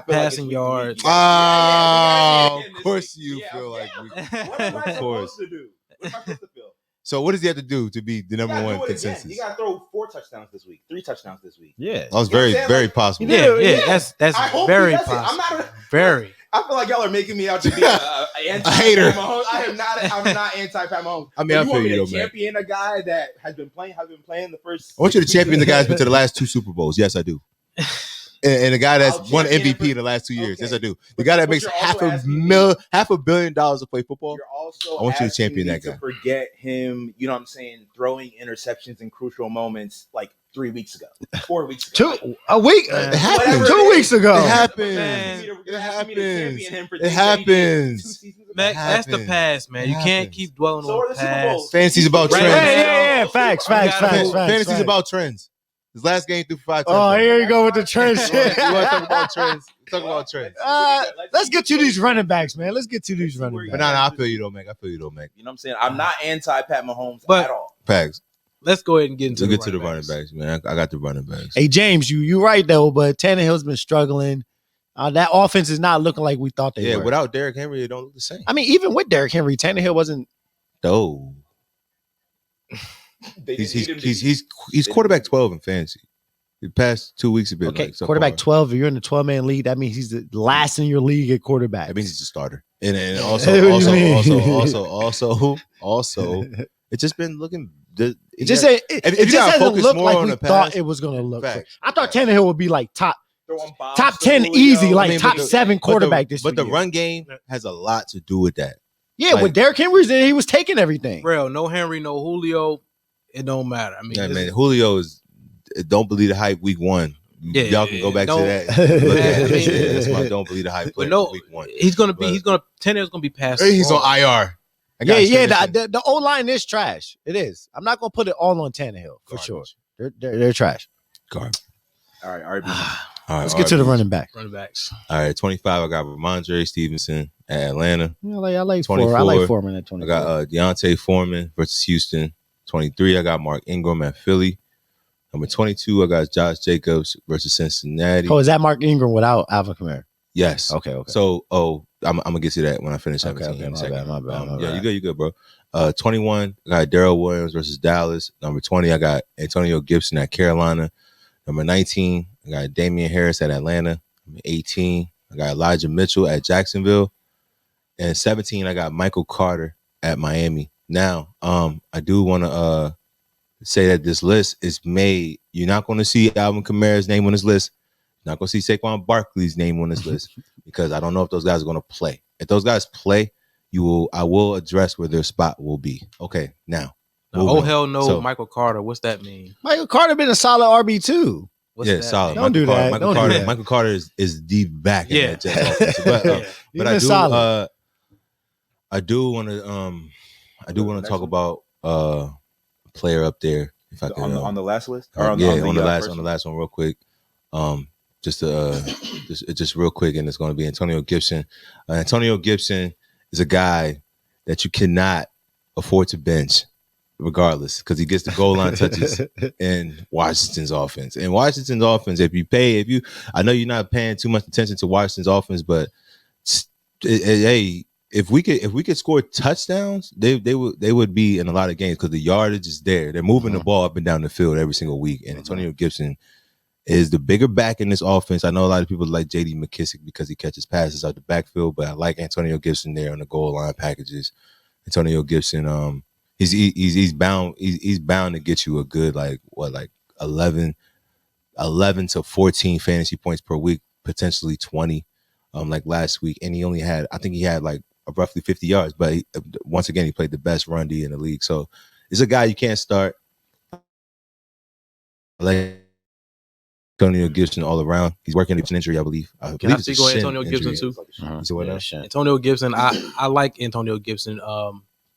passing yards. Oh, of course you feel like. What am I supposed to do? What am I supposed to feel? So what does he have to do to be the number 1 consensus? He got to throw 4 touchdowns this week, 3 touchdowns this week. Yeah, that was very possible. Yeah, that's very possible. Very. I feel like y'all are making me out to be a hater. I'm not anti Pat Mahomes. I mean, I feel you, man. Champion a guy that has been playing the first. I want you to champion the guy that's been to the last 2 Super Bowls. Yes, I do. And the guy that's won MVP in the last 2 years. Okay. Yes, I do. The guy that makes $500 million to play football. I want you to champion that guy. To forget him, you know what I'm saying, throwing interceptions in crucial moments like 3 weeks ago, 4 weeks ago. A week? It happened 2 weeks ago. It happened. It happens. Mac, that's the past, man. You can't keep dwelling on the past. Fantasy's about trends. Yeah. Facts. Fantasy's about trends. His last game threw 5 touchdowns. Oh, here you go with the trend shit. You want to talk about trends? Talk about trends. Let's get to these running backs, man. Let's get to these running backs. But no, I feel you though, Mac. You know what I'm saying? I'm not anti Pat Mahomes at all. Pags. Let's go ahead and get into the running backs, man. I got the running backs. Hey, James, you right though, but Tannehill's been struggling. That offense is not looking like we thought they were. Yeah, without Derrick Henry, it don't look the same. I mean, even with Derrick Henry, Tannehill wasn't. No. He's quarterback 12 in fantasy. The past 2 weeks have been okay. Quarterback 12. If you're in the 12-man league, that means he's the last in your league at quarterback. That means he's a starter. And also, it's just been looking. It just hasn't looked like we thought it was going to look. I thought Tannehill would be like top 10 easy, like top 7 quarterback this year. But the run game has a lot to do with that. Yeah, with Derrick Henry's there, he was taking everything. Real, no Henry, no Julio. It don't matter. I mean, man, Julio is. Don't believe the hype week 1. Y'all can go back to that. That's why don't believe the hype week 1. Tannehill's gonna be passed. He's on IR. The O line is trash. It is. I'm not gonna put it all on Tannehill for sure. They're trash. Garbage. All right, RB. All right, let's get to the running backs. All right, 25. I got Ramondre Stevenson at Atlanta. Yeah, I like 24. I like Foreman at 24. I got Deontay Foreman versus Houston. 23. I got Mark Ingram at Philly. Number 22, I got Josh Jacobs versus Cincinnati. Oh, is that Mark Ingram without Alvin Kamara? Yes. Okay. So, I'm gonna get to that when I finish 17. Okay, my bad. Yeah, you good, bro. 21, I got Darrell Williams versus Dallas. Number 20, I got Antonio Gibson at Carolina. Number 19, I got Damian Harris at Atlanta. Number 18, I got Elijah Mitchell at Jacksonville. And 17, I got Michael Carter at Miami. Now, I do want to say that this list is made. You're not going to see Alvin Kamara's name on this list. You're not going to see Saquon Barkley's name on this list because I don't know if those guys are going to play. If those guys play, I will address where their spot will be. Okay, now Oh hell no, So- Michael Carter. What's that mean? Michael Carter been a solid RB2. What's yeah, that solid. mean? Don't do that. Michael Don't do Carter. that. Michael Carter is the back in Yeah. that Jets offense. But Yeah. He's but I been do solid. I do want to talk about a player up there if I could on the last list or on the first last one real quick. Just real quick, and it's going to be Antonio Gibson. Antonio Gibson is a guy that you cannot afford to bench, regardless, because he gets the goal line touches in Washington's offense. And Washington's offense, I know you're not paying too much attention to Washington's offense, but hey, if we could score touchdowns, they would be in a lot of games because the yardage is there. They're moving the ball up and down the field every single week, and Antonio Gibson is the bigger back in this offense. I know a lot of people like J.D. McKissick because he catches passes out the backfield, but I like Antonio Gibson there on the goal line packages. Antonio Gibson, he's bound to get you a good 11 to 14 fantasy points per week, potentially 20, like last week, and I think he had like roughly 50 yards, but once again he played the best run D in the league, so it's a guy you can't start. I like Antonio Gibson all around. He's working an injury, I believe. Can I speak on Antonio Gibson too? So what else? Antonio Gibson, I like Antonio Gibson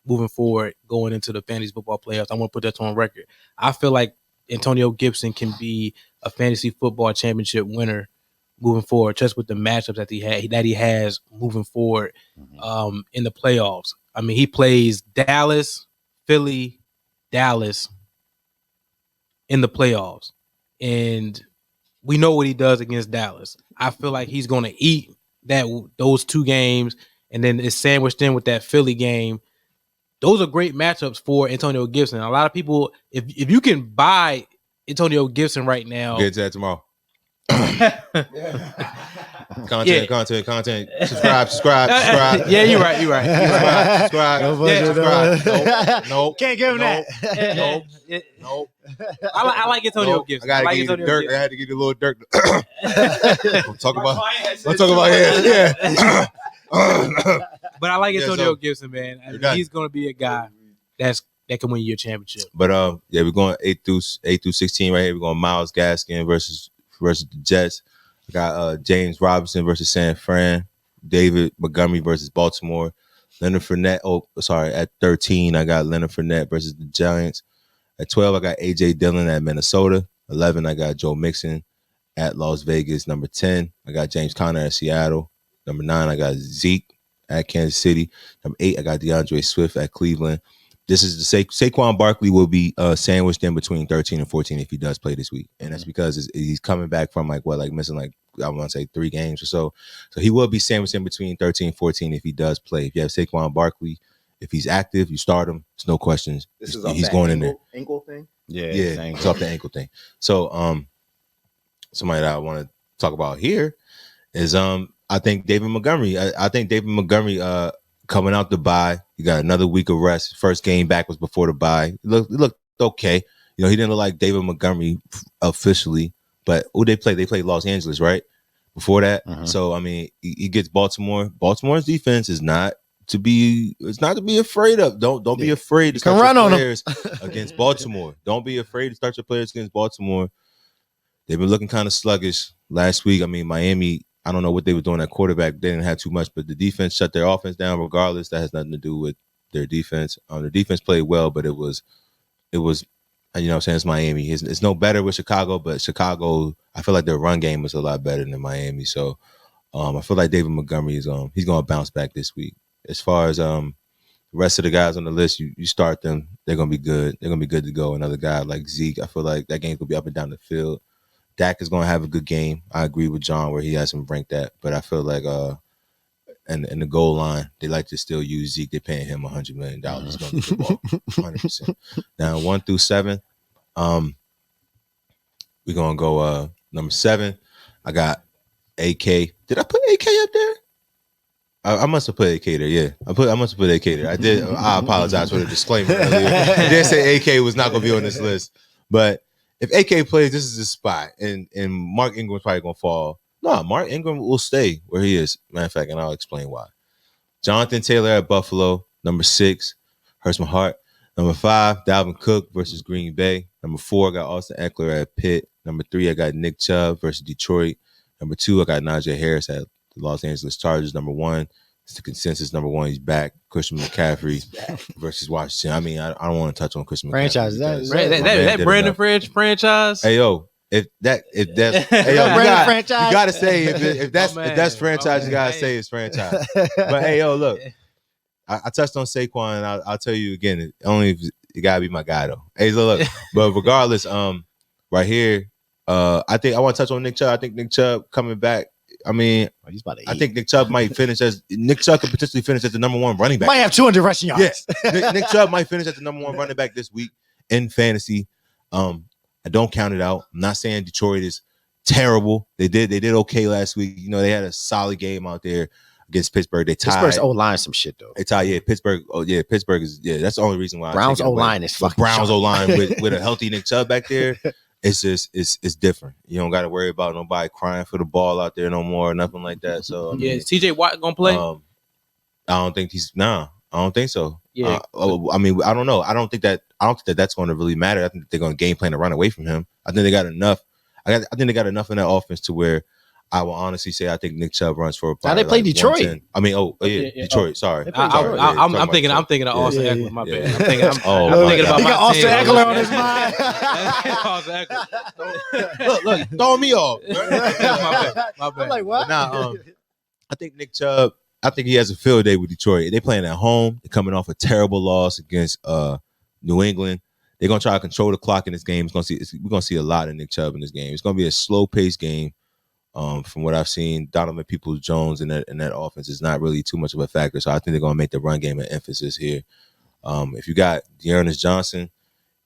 moving forward, going into the fantasy football playoffs. I want to put that on record. I feel like Antonio Gibson can be a fantasy football championship winner moving forward, just with the matchups that he has moving forward in the playoffs. I mean, he plays Dallas, Philly, Dallas in the playoffs, and we know what he does against Dallas. I feel like he's going to eat those two games, and then it's sandwiched in with that Philly game. Those are great matchups for Antonio Gibson. A lot of people, if you can buy Antonio Gibson right now, We'll get to that tomorrow. Content. Subscribe. Yeah, you're right. Subscribe. Nope. Can't give him that. Nope. I like Antonio Gibson. I like had to give you a little Dirk. We'll talk about him. yeah. But I like Yeah, Antonio so- Gibson, man. I mean, done. he's going to be a guy that can win you a championship. But we're going 8 through 16 right here. We're going Myles Gaskin versus the Jets. I got James Robinson versus San Fran. David Montgomery versus Baltimore. Leonard Fournette. At 13, I got Leonard Fournette versus the Giants. At 12, I got A.J. Dillon at Minnesota. 11, I got Joe Mixon at Las Vegas. Number 10, I got James Conner at Seattle. Number 9, I got Zeke at Kansas City. Number 8, I got DeAndre Swift at Cleveland. This is the Saquon Barkley will be sandwiched in between 13 and 14 if he does play this week, and that's because he's coming back from missing I want to say 3 games or so. So he will be sandwiched in between 13 and 14 if he does play. If you have Saquon Barkley, if he's active, you start him. There's no questions. This is he's going in there. Ankle thing. Yeah, it's off the ankle thing. So somebody that I want to talk about here is I think David Montgomery. I think David Montgomery coming out the bye, he got another week of rest. First game back was before the bye. It looked okay. He didn't look like David Montgomery officially, but who they play? They played Los Angeles, right? Before that. So I mean, he gets Baltimore. Baltimore's defense is not to be afraid of. Don't be afraid to start your players against Baltimore. Don't be afraid to start your players against Baltimore. They've been looking kind of sluggish last week. I mean, Miami, I don't know what they were doing at quarterback. They didn't have too much, but the defense shut their offense down regardless. That has nothing to do with their defense. Their defense played well, but it was, it's Miami. It's no better with Chicago, but Chicago, I feel like their run game was a lot better than Miami. So I feel like David Montgomery is he's going to bounce back this week. As far as the rest of the guys on the list, you start them, they're going to be good. They're going to be good to go. Another guy like Zeke, I feel like that game's going to be up and down the field. Dak is going to have a good game. I agree with John where he has him ranked that, but I feel like in the goal line, they like to still use Zeke. They're paying him $100 million. He's going to get the ball 100%. Now 1 through 7, we're going to go number 7. I got AK. Did I put AK up there? I must have put AK there. Yeah, I must have put AK there. I did. I apologize for the disclaimer earlier. I did say AK was not going to be on this list, but if AK plays, this is his spot, and Mark Ingram's probably gonna fall. No, Mark Ingram will stay where he is. Matter of fact, and I'll explain why. Jonathan Taylor at Buffalo, number 6, hurts my heart. Number 5, Dalvin Cook versus Green Bay. Number 4, I got Austin Eckler at Pitt. Number 3, I got Nick Chubb versus Detroit. Number 2, I got Najee Harris at the Los Angeles Chargers. Number 1, it's the consensus. Number 1, he's back. Christian McCaffrey versus Washington. I mean, I don't want to touch on Christian Franchise. McCaffrey. That Brandon franchise. Hey yo, if that's hey yo, you gotta say if that's franchise, you gotta say it's franchise. But hey yo, look, I touched on Saquon, and I'll tell you again. You gotta be my guy though. Hey, look, but regardless, right here, I think I want to touch on Nick Chubb. I think Nick Chubb coming back. I mean, he's about to I think Nick Chubb might finish Nick Chubb could potentially finish as the number 1 running back. Might have 200 rushing yards. Yeah, Nick Chubb might finish as the number 1 running back this week in fantasy. I don't count it out. I'm not saying Detroit is terrible. They did okay last week. You know, they had a solid game out there against Pittsburgh. They tied. Pittsburgh's O-line some shit though. They tied. Yeah, Pittsburgh. Oh yeah, Pittsburgh is. Yeah, that's the only reason why. Browns O-line is fucking. Browns O-line with a healthy Nick Chubb back there. It's just it's different. You don't got to worry about nobody crying for the ball out there no more, or nothing like that. So I mean, TJ Watt gonna play? I don't think I don't think so. Yeah. I mean, I don't know. I don't think that's going to really matter. I think they're going to game plan to run away from him. I think they got enough. I think they got enough in that offense to where I will honestly say I think Nick Chubb runs for. Now they play like Detroit. 110. I mean, Detroit. Sorry. I'm thinking of Austin Eckler. My bad. I'm thinking about. He got Austin Eckler on his mind. Austin Eckler. Look, throw me off. My bad. I'm like, what? Nah, I think Nick Chubb. I think he has a field day with Detroit. They playing at home. They're coming off a terrible loss against New England. They're gonna try to control the clock in this game. We're gonna see a lot of Nick Chubb in this game. It's gonna be a slow paced game. From what I've seen, Donovan Peoples-Jones in that offense is not really too much of a factor. So I think they're gonna make the run game an emphasis here. If you got Dearness Johnson,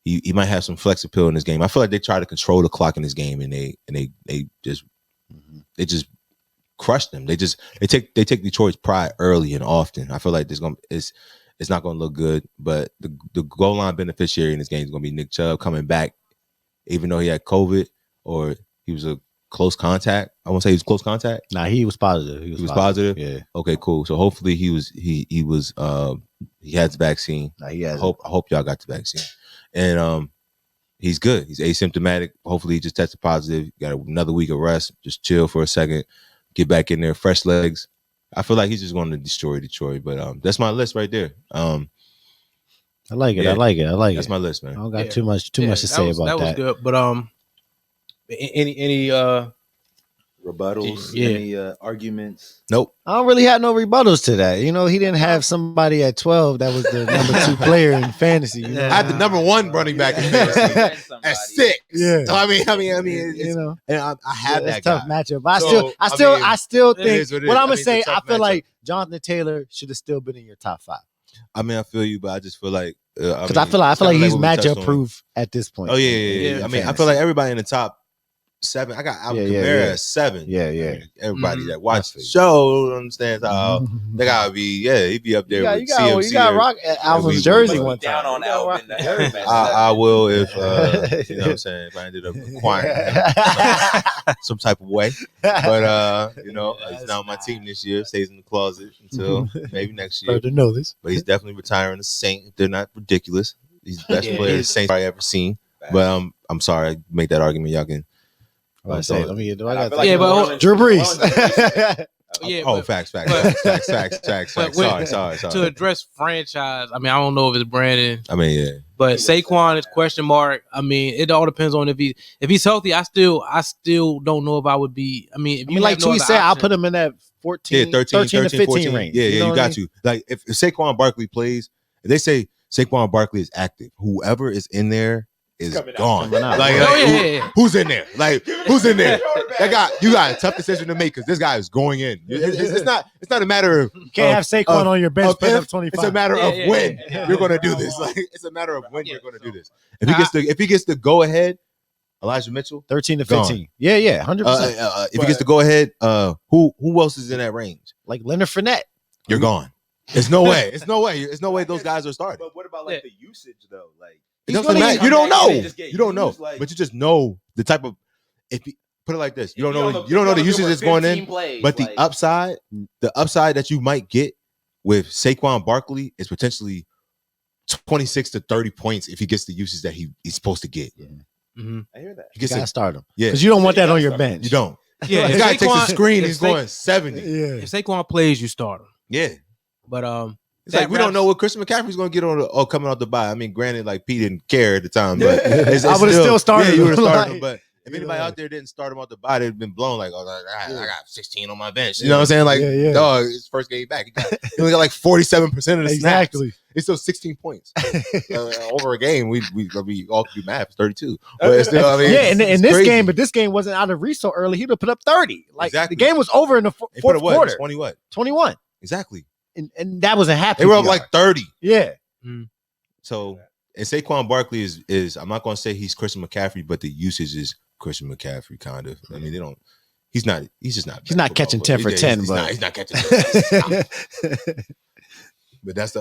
he might have some flex appeal in this game. I feel like they try to control the clock in this game, and they just crush them. They take Detroit's pride early and often. I feel like it's not gonna look good. But the goal line beneficiary in this game is gonna be Nick Chubb coming back, even though he had COVID or he was a close contact. I won't say he was close contact. Nah, he was positive. He was positive. Yeah. Okay, cool. So hopefully he had the vaccine. Nah, he has. I hope y'all got the vaccine. And he's good. He's asymptomatic. Hopefully he just tested positive. Got another week of rest. Just chill for a second. Get back in there, fresh legs. I feel like he's just going to destroy Detroit. But that's my list right there. I like it. Yeah, I like it. That's my list, man. I don't got too much to say about that. That was good. But any rebuttals? Yeah. Any arguments? Nope. I don't really have no rebuttals to that. You know, he didn't have somebody at 12 that was the number 2 player in fantasy. You know? I had the number 1 running back in fantasy at 6. Yeah. So I mean, it's, you know, and I have that it's tough guy. matchup. But So, I still think is what it what is. I'm gonna say. It's a tough I feel matchup. like Jonathan Taylor should have still been in your top 5 I mean, I feel you, but I just feel like because I feel like he's matchup proof at this point. Oh yeah. I mean, I feel like everybody in the top 7. I got Alvin Kamara at 7. Yeah. I mean, everybody that watched the show understands how they gotta be. Yeah, he'd be up there with CMC. You got rock Alvin's jersey one time. Down on Alvin. I will if you know what I'm saying. If I ended up acquiring him some type of way, but you know, he's not on my team this year. Stays in the closet until maybe next year. To know this, but he's definitely retiring the Saint. If they're not ridiculous, he's the best player the Saints probably ever seen. But I'm sorry, I make that argument. Y'all can. Drew Brees. Facts. Sorry. To address franchise, I mean, I don't know if it's Brandon. I mean, yeah. But Saquon is question mark. I mean, it all depends on if he's healthy. I still don't know if I would be. I mean, like Tweet said, I'll put him in that 13 to 15 14 range. Yeah, you got to. Like if Saquon Barkley plays, if they say Saquon Barkley is active, whoever is in there is gone. Who's in there? Like who's in there? That guy, you got a tough decision to make because this guy is going in. It's not a matter of you can't have Saquon on your bench putting up 25. It's a matter of when you're going to do this. Like it's a matter of when you're going to do this. If he gets the go ahead, Elijah Mitchell, 13 to 15. Gone. Yeah, 100%. If he gets the go ahead, who else is in that range? Like Leonard Fournette, you're gone. There's no way. It's no way those guys are starting. But what about like the usage though? Like it doesn't matter. You don't know. You don't know. But you just know the type of. If you put it like this, you don't know the usage that's going in. But the upside that you might get with Saquon Barkley is potentially 26 to 30 points if he gets the usage that he's supposed to get. Yeah. Mm-hmm. I hear that. He You gets gotta start him. Yeah. Because you don't want that on your bench. You don't. Yeah, The if guy takes Saquon- the screen, if he's Sa- going 70. Yeah. If Saquon plays, you start him. Yeah. But It's like we don't know what Christian McCaffrey's going to get on coming out the bye. I mean, granted, like Pete didn't care at the time, but I would've still started Yeah, you him. would have started Like, him. But if anybody out there didn't start him out the bye, they'd been blown. Like, I got 16 on my bench. You know what I'm saying? Like, dog, his first game back, he only got like 47% of the snaps. Exactly. It's still 16 points over a game. We all could do math. It's 32. But it's still, I mean, Yeah, and it's in this crazy. game, but this game wasn't out of reach so early. He'd have put up 30. Like Exactly. the game was over in the They put fourth up what? quarter. 20 what? 21. Exactly. And that was a happy. They were up PR. like 30. Yeah. So, and Saquon Barkley is I'm not going to say he's Christian McCaffrey, but the usage is Christian McCaffrey kind of. I mean, he's just not. He's not catching 10 for 10, but he's not catching 10. But that's the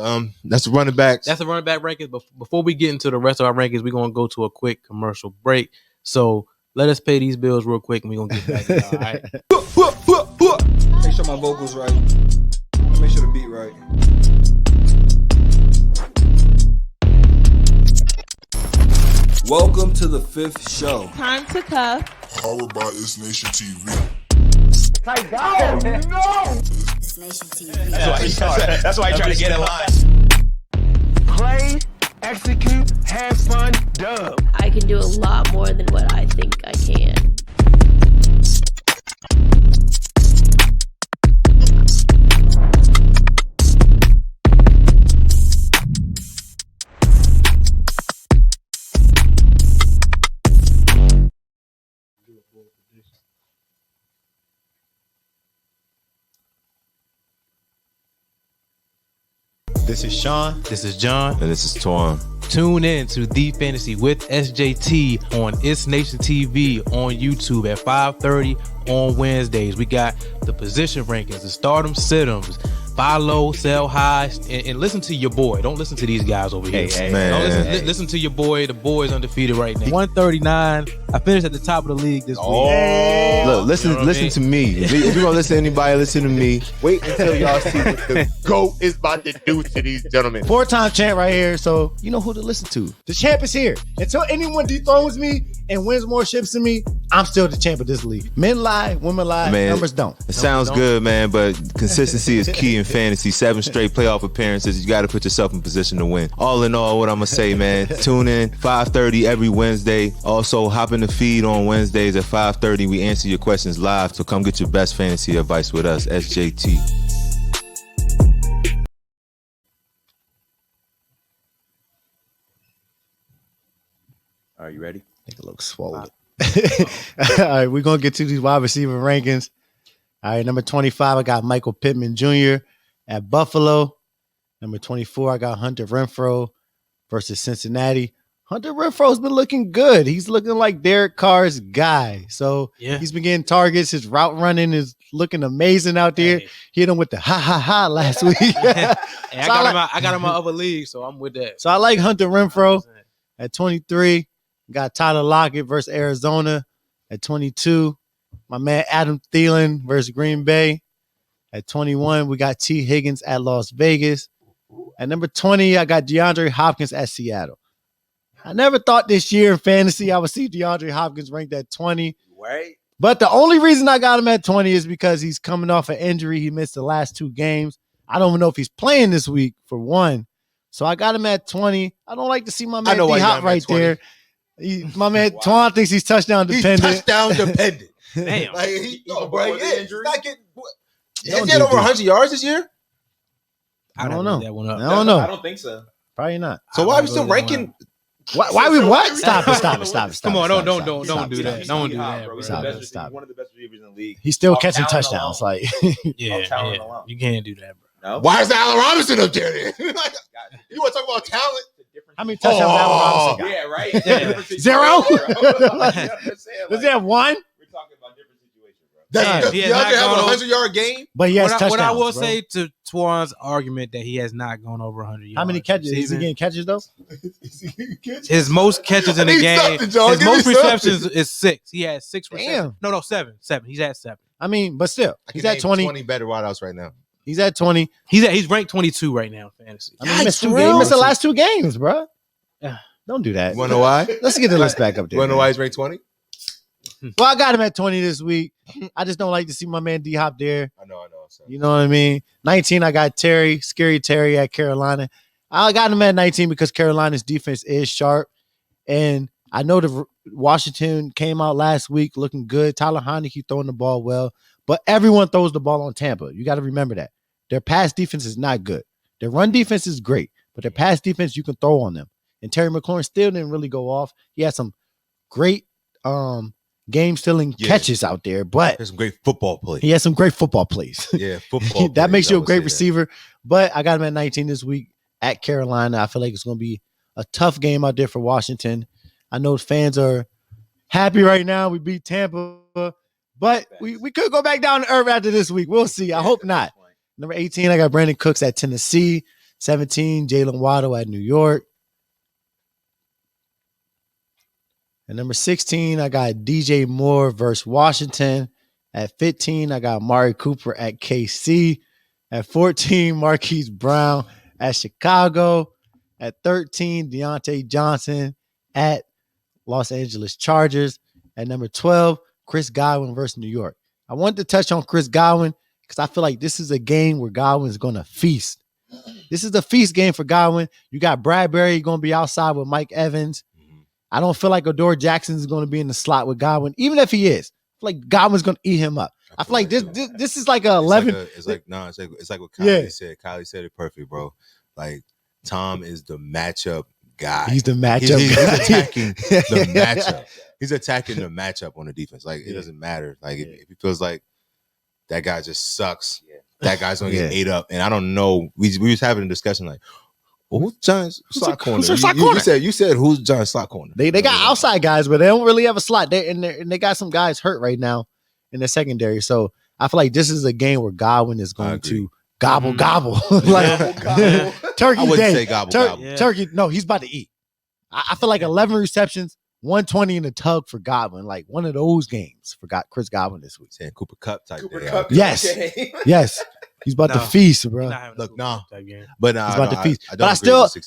running backs. that's the running back rankings. But before we get into the rest of our rankings, we're gonna go to a quick commercial break. So let us pay these bills real quick, and we're gonna get back to that. All right. Make sure my vocals right. Make sure the beat right. Welcome to the 5th show. Time to cuff. Powered by ItsNation TV. ItsNation TV. That's why I try to get in line. Play, execute, have fun, dub. I can do a lot more than what I think I can. This is Sean. This is John. And this is Twan. Tune in to The Fantasy with SJT on ItsNation TV on YouTube at 5:30 on Wednesdays. We got the position rankings, the stardom sit-ems, buy low, sell high, and listen to your boy. Don't listen to these guys over here. man. Don't listen to your boy. The boy's undefeated right now. 139. I finished at the top of the league this week. Look, listen, You know what I listen mean? to me. If you're gonna listen to anybody, listen to me. Wait until y'all see what the GOAT is about to do to these gentlemen. 4-time champ right here, so you know who to listen to. The champ is here. Until anyone dethrones me and wins more ships than me, I'm still the champ of this league. Men lie, women lie, Man, numbers don't. It sounds good, man, but consistency is key in fantasy. 7 straight playoff appearances. You got to put yourself in position to win. All in all, what I'm going to say, man, tune in 5:30 every Wednesday. Also, hop in the feed on Wednesdays at 5:30. We answer your questions live, so come get your best fantasy advice with us, SJT. Are you ready? Nigga looks swollen. All right, we're going to get to these wide receiver rankings. All right, number 25, I got Michael Pittman Jr. at Buffalo. Number 24, I got Hunter Renfro versus Cincinnati. Hunter Renfro's been looking good. He's looking like Derek Carr's guy. So Yeah. he's been getting targets. His route running is looking amazing out there. Hey. Hit him with the ha last week. Hey, I So got him in my other league, so I'm with that. So I like Hunter Renfro at 23. Got Tyler Lockett versus Arizona at 22. My man Adam Thielen versus Green Bay at 21. We got T. Higgins at Las Vegas. At number 20, I got DeAndre Hopkins at Seattle. I never thought this year in fantasy I would see DeAndre Hopkins ranked at 20. Right. But the only reason I got him at 20 is because he's coming off an injury. He missed the last 2 games. I don't even know if he's playing this week for one. So I got him at 20. I don't like to see my man know why you got D-Hop him at right 20. there. My man Twan thinks he's touchdown He's dependent. touchdown dependent. Damn. Like, he, Even bro, before the yeah, injury? he's not getting. Don't He had do over this. 100 yards this year. I don't know. That one up. I don't know. I don't think so. Probably not. So why are we still ranking? Why we what? Stop it. Come on, don't do stop, that. stop. Don't do that, bro. bro. He's Stop the it, best stop receiver, one of the best receivers in the league. He's still Off catching talent touchdowns. alone. Like Yeah, talent yeah. alone. You can't do that, bro. No. Why is Allen Robinson up there then? Like, you want to talk about talent? how many touchdowns Allen Robinson got? Yeah, right. Yeah. Zero? Does Does he have one? We're talking about different situations, bro. Does He DeAndre has not have gone a over- 100-yard game? But he has What touchdowns. I will bro. say to Twan's argument that he has not gone over 100 yards. How many catches? Is he receiving. getting catches though? His most catches in I the need game. something, John. His Give me most something. receptions is 6. He had 6 receptions. Damn. No, 7. 7. He's at 7. I mean, but still, I he's can at name 20. 20 better wideouts right now. He's at 20. He's ranked 22 right now in fantasy. I mean, he missed the last 2 games, bro. Don't do that. You want to know why? Let's get the list back up there. You want to know why he's ranked 20? Well, I got him at 20 this week. I just don't like to see my man D-Hop there. I know. So. You know what I mean? 19, I got Scary Terry at Carolina. I got him at 19 because Carolina's defense is sharp. And I know the Washington came out last week looking good. Tyler Heineke throwing the ball well. But everyone throws the ball on Tampa. You got to remember that. Their pass defense is not good. Their run defense is great. But their pass defense, you can throw on them. And Terry McLaurin still didn't really go off. He had some great game-stealing catches out there, but there's some great football plays. He has some great football plays. Yeah, football. That makes you a great receiver. But I got him at 19 this week at Carolina. I feel like it's going to be a tough game out there for Washington. I know fans are happy right now. We beat Tampa, but we could go back down to earth after this week. We'll see. I hope not. Number 18, I got Brandon Cooks at Tennessee. 17, Jalen Waddle at New York. At number 16, I got DJ Moore versus Washington. At 15, I got Amari Cooper at KC. At 14, Marquise Brown at Chicago. At 13, Deontay Johnson at Los Angeles Chargers. At number 12, Chris Godwin versus New York. I wanted to touch on Chris Godwin because I feel like this is a game where Godwin is going to feast. This is a feast game for Godwin. You got Bradbury going to be outside with Mike Evans. I don't feel like Adore Jackson is going to be in the slot with Godwin, even if he is. I feel like Godwin's going to eat him up. I feel like this is like a 11. It's like what Kylie said. Kylie said it perfect, bro. Like Tom is the matchup guy. He's the matchup he's guy. attacking the matchup. He's attacking the matchup on the defense. Like it doesn't matter. Like if he feels like that guy just sucks, that guy's going to get ate up. And I don't know. We was having a discussion like, who's John's slot corner? You said who's John's slot corner? They got outside guys, but they don't really have a slot. They got some guys hurt right now in the secondary. So I feel like this is a game where Godwin is going to gobble. Like turkey I wouldn't day. say gobble. Turkey. No, he's about to eat. I feel like 11 receptions, 120 in the tug for Godwin. Like one of those games for Chris Godwin this week. Saying Cooper Cup type. Yes. He's about to feast, bro. Look, no. But he's about to feast.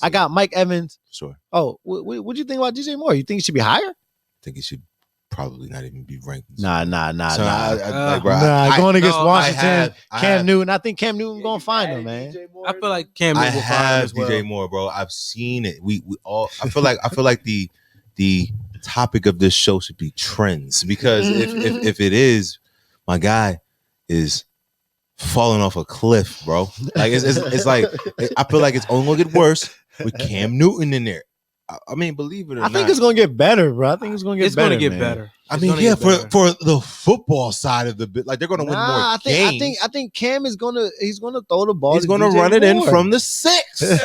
I got Mike Evans. Sure. Oh, what do you think about DJ Moore? You think he should be higher? I think he should probably not even be ranked. Nah. So going against Washington, Cam Newton. I think Cam Newton gonna find him, man. I feel like Cam Newton will find him as well. DJ Moore, bro. I've seen it. We all. I feel like the topic of this show should be trends, because if it is, my guy is falling off a cliff, bro. Like it's like I feel like it's only gonna get worse with Cam Newton in there. I mean, believe it or not, I think it's gonna get better, bro. I think it's gonna get better. It's gonna get better. I mean, for the football side of the bit, like they're gonna win more games. I think Cam is gonna throw the ball. He's gonna run it in from the 6. He's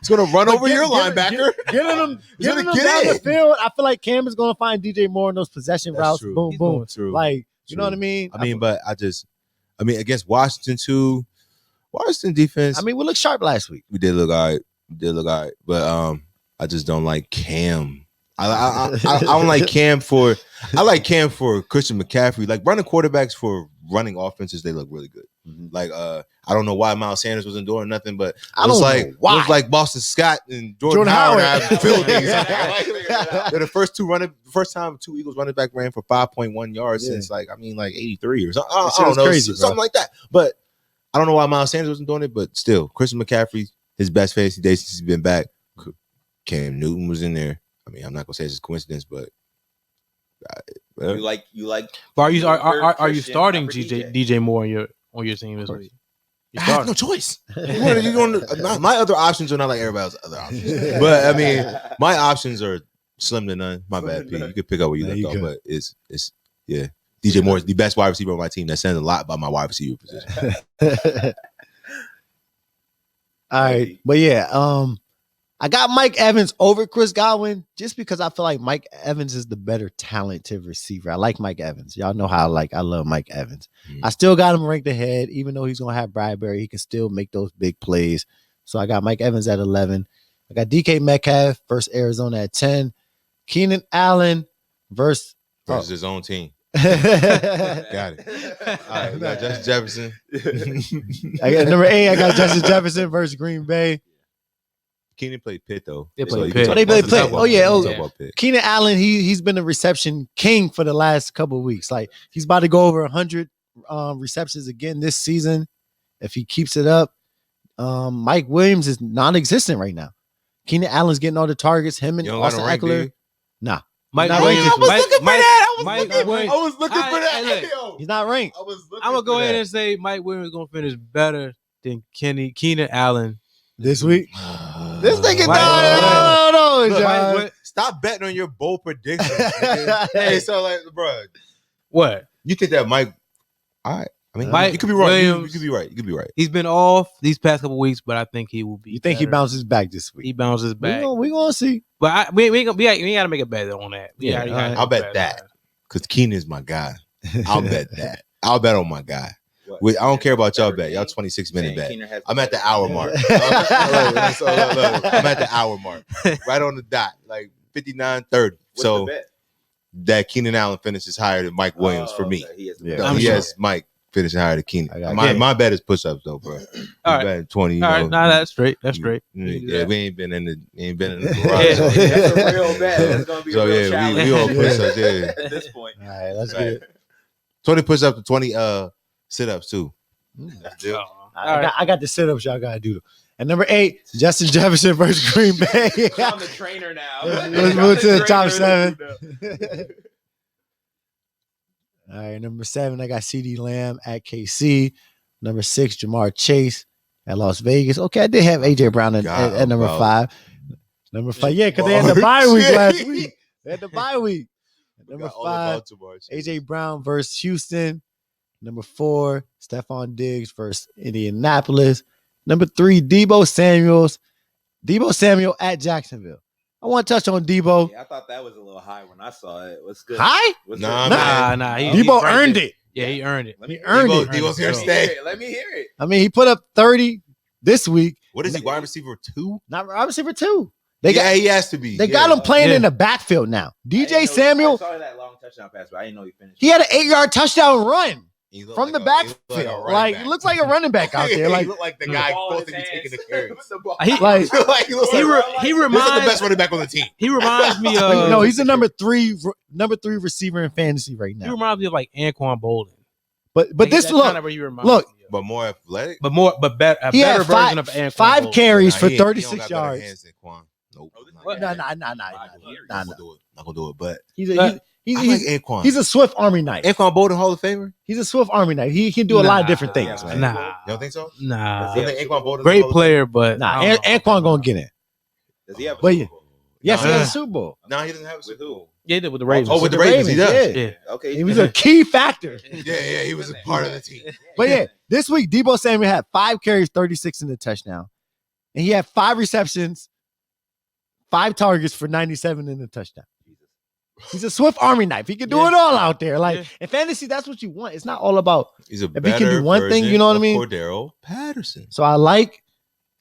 gonna run over your linebacker. Getting him down the field. I feel like Cam is gonna find DJ Moore in those possession routes. True. Boom, He's boom. true. Like you know what I mean? I mean, against Washington too. Washington defense. I mean, we looked sharp last week. We did look all right. But I just don't like Cam. I don't like Cam for. I like Cam for Christian McCaffrey. Like running quarterbacks for running offenses, they look really good. Mm-hmm. Like I don't know why Miles Sanders wasn't doing nothing, but it was like Boston Scott and Jordan Howard had buildings. They're the first time 2 Eagles running back ran for 5.1 yards since like 83 or something. I don't know, crazy, something like that. But I don't know why Miles Sanders wasn't doing it, but still, Christian McCaffrey, his best fantasy day since he's been back. Cam Newton was in there. I mean, I'm not gonna say it's a coincidence, but you like. But are you starting DJ Moore on your team this week? I have no choice. My other options are not like everybody else's other options, but I mean, my options are slim to none. My bad, P. You can pick up where you left off, but it's DJ Moore is the best wide receiver on my team. That says a lot about my wide receiver position. All right, but yeah, I got Mike Evans over Chris Godwin just because I feel like Mike Evans is the better talented receiver. I like Mike Evans. Y'all know how I love Mike Evans. I still got him ranked ahead, even though he's gonna have Bradbury. He can still make those big plays. So I got Mike Evans at 11. I got DK Metcalf versus Arizona at 10. Keenan Allen versus his own team. Got it. All right, we got Justin Jefferson. I got number 8. I got Justin Jefferson versus Green Bay. Keenan played Pitt though. They So played you Pitt. can Oh, they talk played about- Pitt. talk about Oh, yeah. Pitt. Oh, Talk yeah. about Pitt. Keenan Allen, he's been a reception king for the last couple of weeks. Like he's about to go over 100 receptions again this season. If he keeps it up, Mike Williams is non-existent right now. Keenan Allen's getting all the targets. Him and You don't got Austin no rank, do you? Eckler. Nah, Mike Not Williams. ranked. I was looking for that. Mike Williams. I was looking All for right, that. hey, look. Yo, he's not ranked. I was looking I'm gonna go for ahead that. and say Mike Williams is gonna finish better than Keenan Allen This week. This nigga, Mike- no, Look, John. Mike, stop betting on your bold predictions. nigga. Hey, so like, bro, What? you think that Mike? All right. I mean, Mike you could be wrong. You Williams- could be right. You could be right. He's been off these past couple weeks, but I think he will be. You think he better. bounces back this week? He bounces back. We gonna see. But we ain't gotta make a bet on that. We Yeah, gotta all right. make I'll a bet on that. Because Keenan is my guy. I'll bet that. I'll bet on my guy. I don't care about y'all bet. Y'all 26-minute bet. I'm at the hour mark. Look, I'm at the hour mark. Right on the dot. Like 59:30. So that Keenan Allen finishes higher than Mike Williams for me. Yeah. No, I'm he sure. has Mike finishing higher than I Keenan. got My bet is push-ups though, bro. All right. Bet 20. All right, nah, that's straight. That's straight. Yeah, we ain't been in the garage. Yeah. That's a real bet. That's gonna be So a real yeah, challenge. we all push-ups. Yeah, At this point. All right, let's Right. get it. 20 push-ups to 20 sit-ups too. I got the sit-ups y'all gotta do. And number 8, Justin Jefferson versus Green Bay. I'm the trainer now. Let's move to the top 7. All right, number 7, I got CeeDee Lamb at KC. Number 6, Jamar Chase at Las Vegas. Okay, I did have AJ Brown at number 5. Number 5, yeah, because they had the bye week last week. They had the bye week. Number 5, AJ Brown versus Houston. Number 4, Stephon Diggs versus Indianapolis. Number 3, Deebo Samuel at Jacksonville. I want to touch on Deebo. Yeah, I thought that was a little high when I saw it. What's good? High? What's Nah, good? man. Nah. Deebo earned it. Yeah, he earned it. Let me earned it. Deebo's here to Let me hear stay. it. Let me hear it. I mean, he put up 30 this week. What is he? Wide receiver 2? Not wide receiver 2. He has to be. They got him playing Yeah. in the backfield now. I didn't DJ know Samuel, I saw that long touchdown pass, but I didn't know he finished. he had an 8-yard touchdown run He looked from the like a- he looked backfield. like a running Like, back. he looks like a running back out there. he Like, looked like the The guy ball in supposed to his be taking the hands. carries. With the ball. He- like Like, he looks He, like he he was the reminds best running back on the team. he reminds me of no, he's the number three receiver in fantasy right he now. reminds me of like Anquan Bolden. But Like, this that's look, kinda what he reminds look, me of. But more athletic. but better a he better had version of Anquan 5 Bolden. carries for He don't 36 got better yards. hands than Quan. Nope. What? Nah. Not gonna do it. But He's I a I he's, like Anquan. he's a Swift Army knife. Anquan Bolden Hall of Famer. He's a Swift Army knife. He can do a lot of different things, man. You Nah, don't think so? nah. You think Anquan Bolden? Great player, but Nah, I don't know. Anquan gonna get it. Does he have a But Super yeah. Bowl? Yes, he Nah. has a Super Bowl. No, he doesn't have a With Super who? Bowl. Yeah, he did with the Ravens. Oh, with the Ravens, he does. Yeah. Okay. He was a key factor. Yeah, he was a part of the team. But yeah, this week Deebo Samuel had 5 carries, 36 in the touchdown, and he had 5 receptions, 5 targets for 97 in the touchdown. He's a Swift Army knife. He can do Yeah. it all out there. Like Yeah. in fantasy, that's what you want. It's not all about. He's a If he better can do one thing, you know what I mean? Cordero Patterson. So I love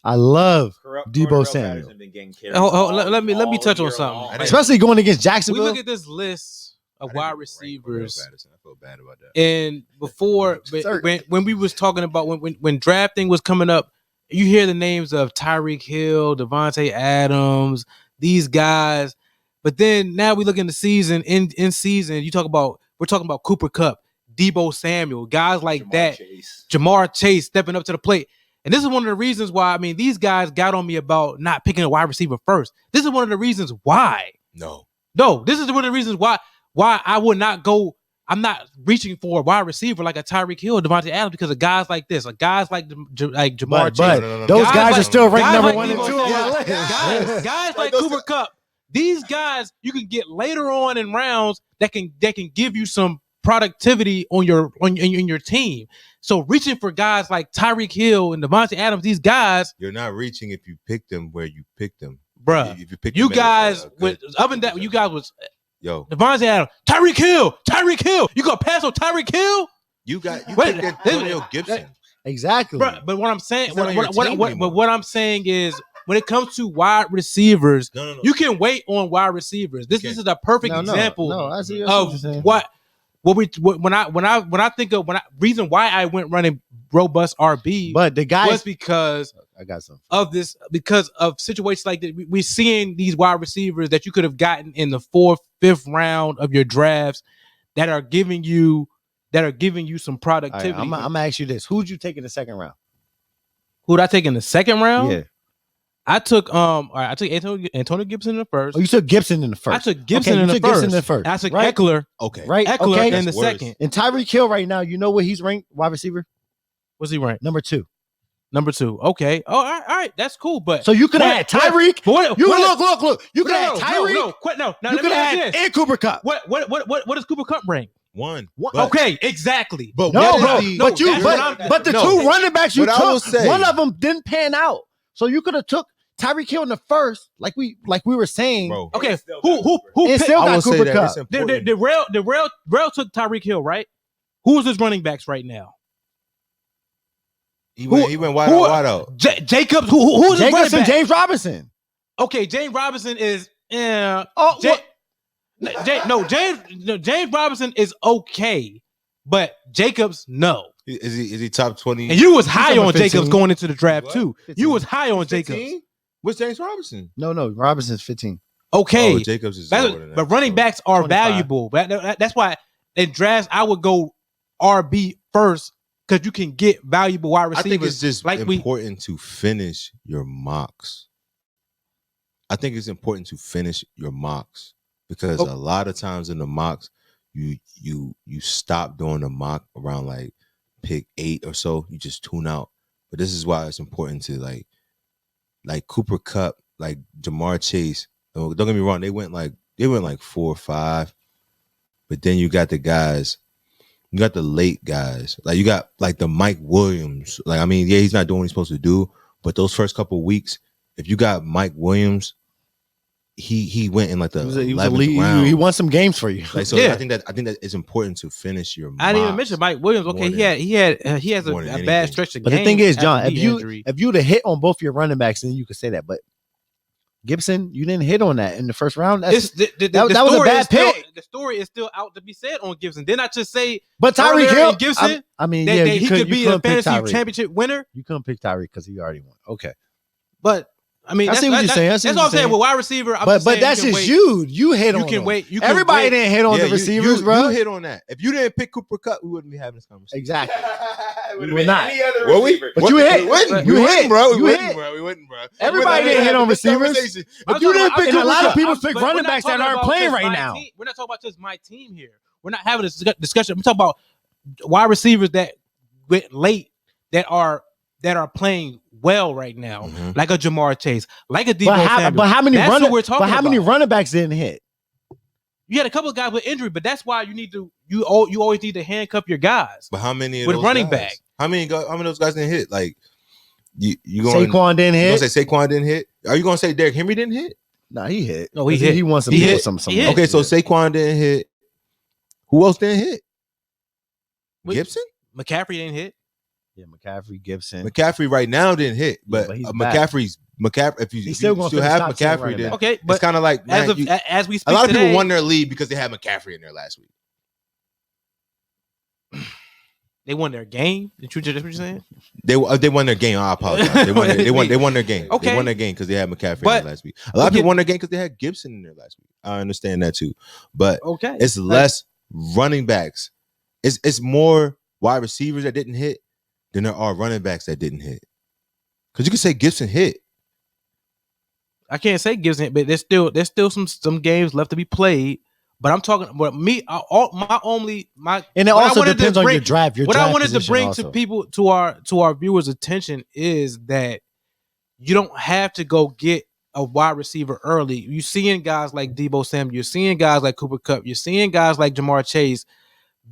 Deebo Cordero Samuel. Patterson been getting carries let me all touch on year something. long. especially going against We Jacksonville. look at this list of I wide didn't rank Cordero receivers, Patterson. I feel bad about that. and before Sir. when we was talking about when drafting was coming up, you hear the names of Tyreek Hill, Devonta Adams, these guys. But then now we look in the season, in season, we're talking about Cooper Kupp, Deebo Samuel, guys like that, Jamar Chase stepping up to the plate. And this is one of the reasons why, I mean, these guys got on me about not picking a wide receiver first. This is one of the reasons why. No. This is one of the reasons why I would not go. I'm not reaching for a wide receiver like a Tyreek Hill, Devonta Adams, because of guys like this, like guys like Jamar But Chase. No. those guys like- are still ranked guys number like 1 and Deebo 2 on Samuel, my list. guys like Cooper Kupp. These guys you can get later on in rounds that can give you some productivity on your team. So reaching for guys like Tyreek Hill and Devonta Adams, these guys, You're not reaching if you pick them where you picked them. bruh. If you pick You them at guys a good with up and down. You guys was Yo, Devonta Adams, Tyreek Hill. You gonna pass on Tyreek Hill? you Wait, picked Antonio Gibson. Exactly. Bruh, but what I'm saying, He's not on your team but anymore. what I'm saying is, when it comes to wide receivers, No. you can wait on wide receivers. This is a perfect example No, I see what you're of saying. what when I think of reason why I went running robust RB, But the guys was because I got some because of situations like that. We're seeing these wide receivers that you could have gotten in the 4th, 5th round of your drafts that are giving you some productivity. Right, I'm gonna ask you this: who'd you take in the 2nd round? Who'd I take in the 2nd round? Yeah, I took I took Antonio Gibson in the 1st. oh, you took Gibson in the 1st. I took Gibson in the 1st. I took right? Eckler. Okay. Right? Eckler Okay. in the That's worse. 2nd. And Tyreek Hill right now, you know what he's ranked wide receiver? What's he ranked? Number 2. Number 2. Okay. Oh, all right. That's cool. But So you could have had Tyreek. Look. You could have had Tyreek. No. You could have had and Cooper Kupp. What does Cooper Kupp bring? One. Okay, exactly. But No, what bro. is the- But the No. 2 running backs you What I will took, say- one of them didn't pan out. So you could have took Tyreek Hill in the 1st, like we were saying. Bro. Okay. Who And picked? still I will got say Cooper that Kupp. it's important. The rail took Tyreek Hill, right? Who is his running backs right now? He went wide out. Jacobs. Who is his running Jacobson, back? James Robinson. Okay, James Robinson is. Oh, James Robinson is okay, but Jacobs no. Is he top 20? And you was high number on 15. Jacobs going into the draft What? too. 15. You was high on Jacobs. 15? What's James Robinson? No, Robinson's 15. Okay, Oh, Jacobs is lower than that. but running backs are 25. valuable. That's why in drafts I would go RB first because you can get valuable wide I receivers. think it's just like important to finish your mocks. I think it's important to finish your mocks because a lot of times in the mocks, you stop doing the mock around like pick 8 or so. You just tune out. But this is why it's important to like Cooper Kupp, like Jamar Chase. Don't get me wrong, they went like 4 or 5. But then you got the guys. You got the late guys. Like you got like the Mike Williams. Like, I mean, yeah, he's not doing what he's supposed to do. But those first couple of weeks, if you got Mike Williams, he went in like the 11th round. He won some games for you. Like, so Yeah. I think that it's important to finish your I didn't even mocks. mention Mike Williams. Okay, he has more a than bad anything. stretch of But games. the thing is, John, after if knee injury. you'd have hit on both your running backs, then you could say that. But Gibson, you didn't hit on that in the 1st round. That's, that was a story bad is still- pick. The story is still out to be said on Gibson. Didn't I just say But Tyreek earlier Hill, in Gibson I mean, that, yeah, that you he could be a couldn't pick fantasy Tyreek. championship winner? You couldn't pick Tyreek because he already won. Okay, But I mean, I see what you're saying. I see That's what all I'm you're saying. saying. With wide receiver, I'm but just saying that's you can just wait. you. You hit You on can them. wait. You can Everybody wait. didn't hit on Yeah, the receivers, bro. You hit on that. If you didn't pick Cooper Kupp, we wouldn't be having this conversation. Exactly. We're We're not. Any other Well, receiver. But you hit. We wouldn't. You We hit. wouldn't, bro. We You wouldn't, hit. bro. We wouldn't, bro. Everybody didn't hit on receivers. If I'm you talking didn't about- pick And a Cooper lot of Kupp, people but pick we're running not backs that talking aren't about playing just right my now. team. We're not talking about just my team here. We're not having a discussion. We're talking about wide receivers that went late that are playing well right now, Mhm. like a Jamar Chase, like a Deebo But Samuel. how many That's running? what we're talking But how many about. running backs didn't hit? You had a couple of guys with injury, but that's why you always need to handcuff your guys. But how many of With those running guys? back. How many of those guys didn't hit? Like you going Saquon didn't You hit. gonna say Saquon didn't hit? Are you gonna say Derrick Henry didn't hit? No, he hit. No, he 'Cause hit. He won some. He He hit. some. He hit. Okay, so Saquon didn't hit. Who else didn't hit? Wait. Gibson? McCaffrey didn't hit. Yeah, McCaffrey, Gibson. McCaffrey right now didn't hit, but but he's back. McCaffrey. If you He's still gonna have finish top 10 McCaffrey, running then back. Okay, it's but kind of like as man, as we speak a lot of today, people won their lead because they had McCaffrey in there last week. they won their game. That's what you're saying? They won their game. I apologize. They won their game. Okay. They won their game because they had McCaffrey in But- there last week. A lot of people won their game because they had Gibson in there last week. I understand that too, but Okay. it's less running backs. It's more wide receivers that didn't hit than there are running backs that didn't hit. Because you can say Gibson hit. I can't say Gibson, but there's still some games left to be played. But I'm talking about me. And it what I also wanted to depends on bring- your draft. Your what draft I wanted to position bring also. to people to our viewers' attention is that you don't have to go get a wide receiver early. You're seeing guys like Deebo Samuel. You're seeing guys like Cooper Kupp. You're seeing guys like Jamar Chase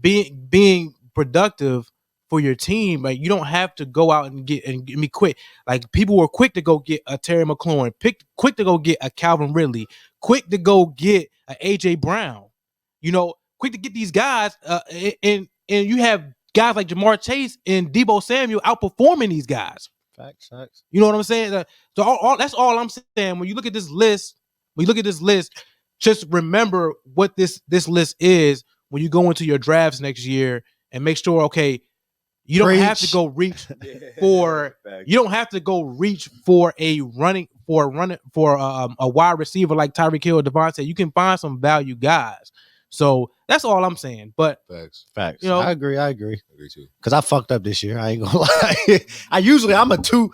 being productive for your team. Like you don't have to go out and be quick. Like people were quick to go get a Terry McLaurin, quick to go get a Calvin Ridley, quick to go get a AJ Brown. You know, quick to get these guys. And you have guys like Jamar Chase and Deebo Samuel outperforming these guys. Facts. You know what I'm saying? So all that's all I'm saying. When you look at this list, just remember what this list is. when you go into your drafts next year and make sure, okay, you don't have to go reach for you don't have to go reach for a wide receiver like Tyreek Hill or Devontae. You can find some value guys. So that's all I'm saying. But facts. You know, I agree too. Because I fucked up this year. I ain't gonna lie. I'm a 2.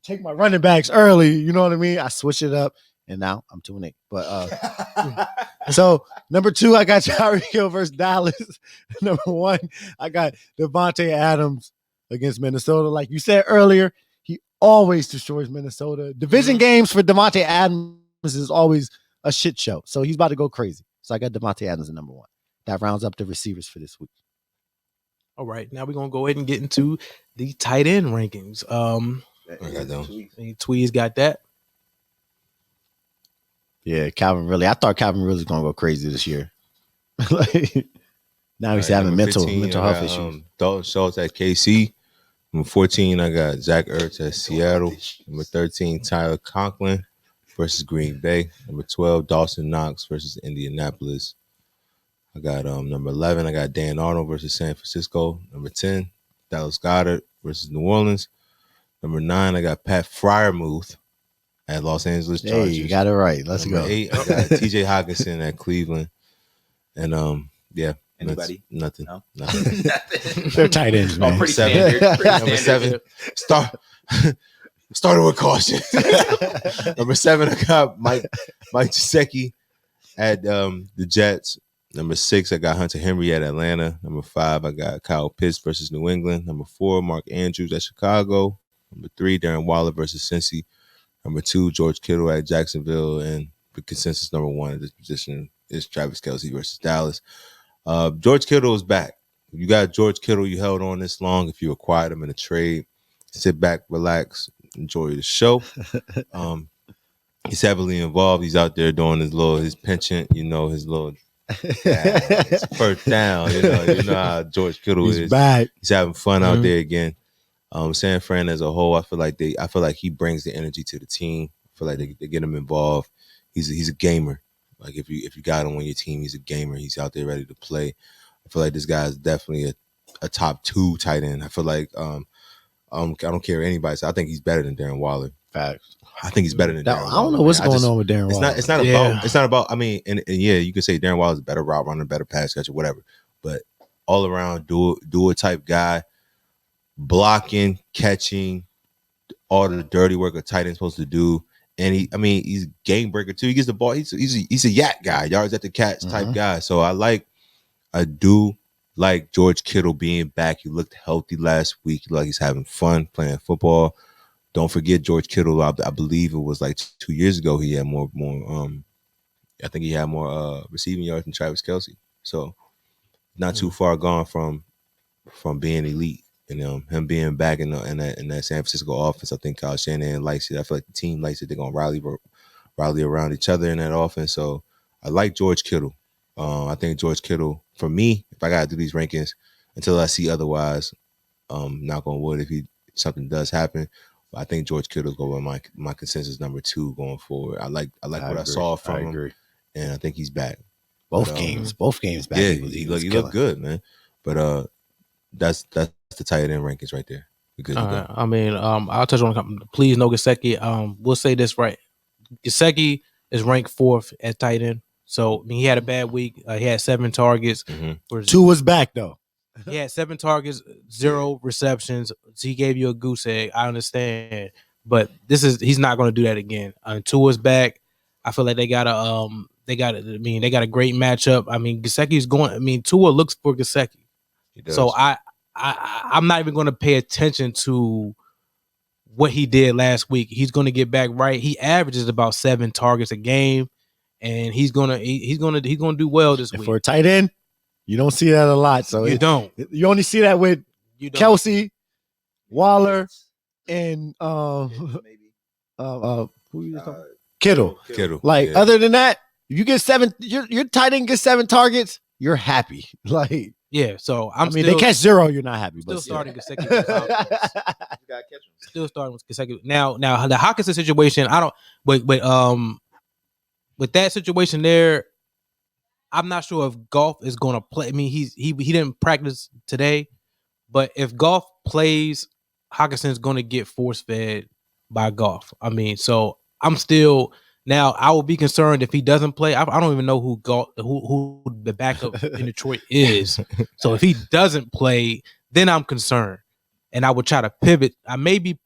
Take my running backs early. You know what I mean? I switch it up, and now I'm 2-8. But so number 2, I got Tyreek Hill versus Dallas. Number 1, I got Devonta Adams against Minnesota. Like you said earlier, he always destroys Minnesota. Division games for Devonta Adams is always a shit show. So he's about to go crazy. So I got Devonta Adams at number 1. That rounds up the receivers for this week. all right, now we're gonna go ahead and get into the tight end rankings. I got those. Tweez got that. Yeah, Calvin Ridley. I thought Calvin Ridley was gonna go crazy this year. Now he's having mental 15, health issues. Dalton Schultz at KC. Number 14, I got Zach Ertz at Seattle. Number 13, Tyler Conklin versus Green Bay. Number 12, Dawson Knox versus Indianapolis. I got number 11, I got Dan Arnold versus San Francisco. Number 10, Dallas Goddard versus New Orleans. Number 9, I got Pat Fryermuth at Los Angeles Chargers. Hey, you got it right. Let's Number go. 8, I got TJ Hawkinson at Cleveland. And yeah. Anybody? Nothing. No? Nothing. They're tight ends, man. Pretty Seven. standard. Pretty Number standard. 7, started with caution. Number 7, I got Mike Gesicki at the Jets. Number 6, I got Hunter Henry at Atlanta. Number 5, I got Kyle Pitts versus New England. Number 4, Mark Andrews at Chicago. Number 3, Darren Waller versus Cincy. Number 2, George Kittle at Jacksonville. And the consensus number 1 at this position is Travis Kelce versus Dallas. George Kittle is back. You got George Kittle. You held on this long. If you acquired him in a trade, sit back, relax, enjoy the show. He's heavily involved. He's out there doing his penchant, his little first down. You know how George Kittle is. Back. He's having fun out there again. San Fran as a whole, I feel like he brings the energy to the team. I feel like they get him involved. He's a gamer. Like if you got him on your team, he's a gamer. He's out there ready to play. I feel like this guy is definitely a top 2 tight end. I feel like I don't care what anybody says. I think he's better than Darren Waller. Facts. I think he's better than Darren Waller. I don't know what's going on with Darren Waller. It's not about. I mean, and yeah, you could say Darren Waller's a better route runner, better pass catcher, whatever. But all around do a type guy, blocking, catching, all the dirty work a tight end's supposed to do. And he's a game breaker too. He gets the ball. He's a yak guy, yards at the catch type guy. So I do like George Kittle being back. He looked healthy last week. He looked like he's having fun playing football. Don't forget George Kittle. I believe it was like 2 years ago. He had more. I think he had more receiving yards than Travis Kelce. So not too far gone from being elite. Him being back in that San Francisco offense, I think Kyle Shanahan likes it. I feel like the team likes it. They're gonna rally around each other in that offense. So I like George Kittle. I think George Kittle, for me, if I gotta do these rankings until I see otherwise, knock on wood, if something does happen, but I think George Kittle's going to be my consensus number 2 going forward. I like what I saw from him, and I think he's back. Both games back. Yeah, he looked good, man. But that's the tight end rankings right there. I mean, I'll touch on a couple. Please, no Gesicki. We'll say this right. Gesicki is ranked 4th at tight end. So, I mean, he had a bad week. He had 7 targets. 2 was back, though. He had 7 targets, 0 receptions. So he gave you a goose egg. I understand. But he's not going to do that again. Tua's back. I feel like they got a great matchup. I mean, Gesicki's going. I mean, Tua looks for Gesicki. So I'm not even going to pay attention to what he did last week. He's going to get back right. He averages about 7 targets a game, and he's gonna do well this week. For a tight end, you don't see that a lot. So you don't. You only see that with Kelce, Waller, and Kittle. Like other than that, if you get 7, your tight end gets 7 targets, you're happy. Like. Yeah, so they catch 0, you're not happy. Still starting Gesicki. Still starting with Gesicki. Now the Hawkins situation, I don't. But with that situation there, I'm not sure if Goff is going to play. I mean, he didn't practice today, but if Goff plays, Hawkinson's going to get force fed by Goff. I mean, so I'm still now. I will be concerned if he doesn't play. I don't even know who the backup in Detroit is. So if he doesn't play, then I'm concerned, and I would try to pivot. I maybe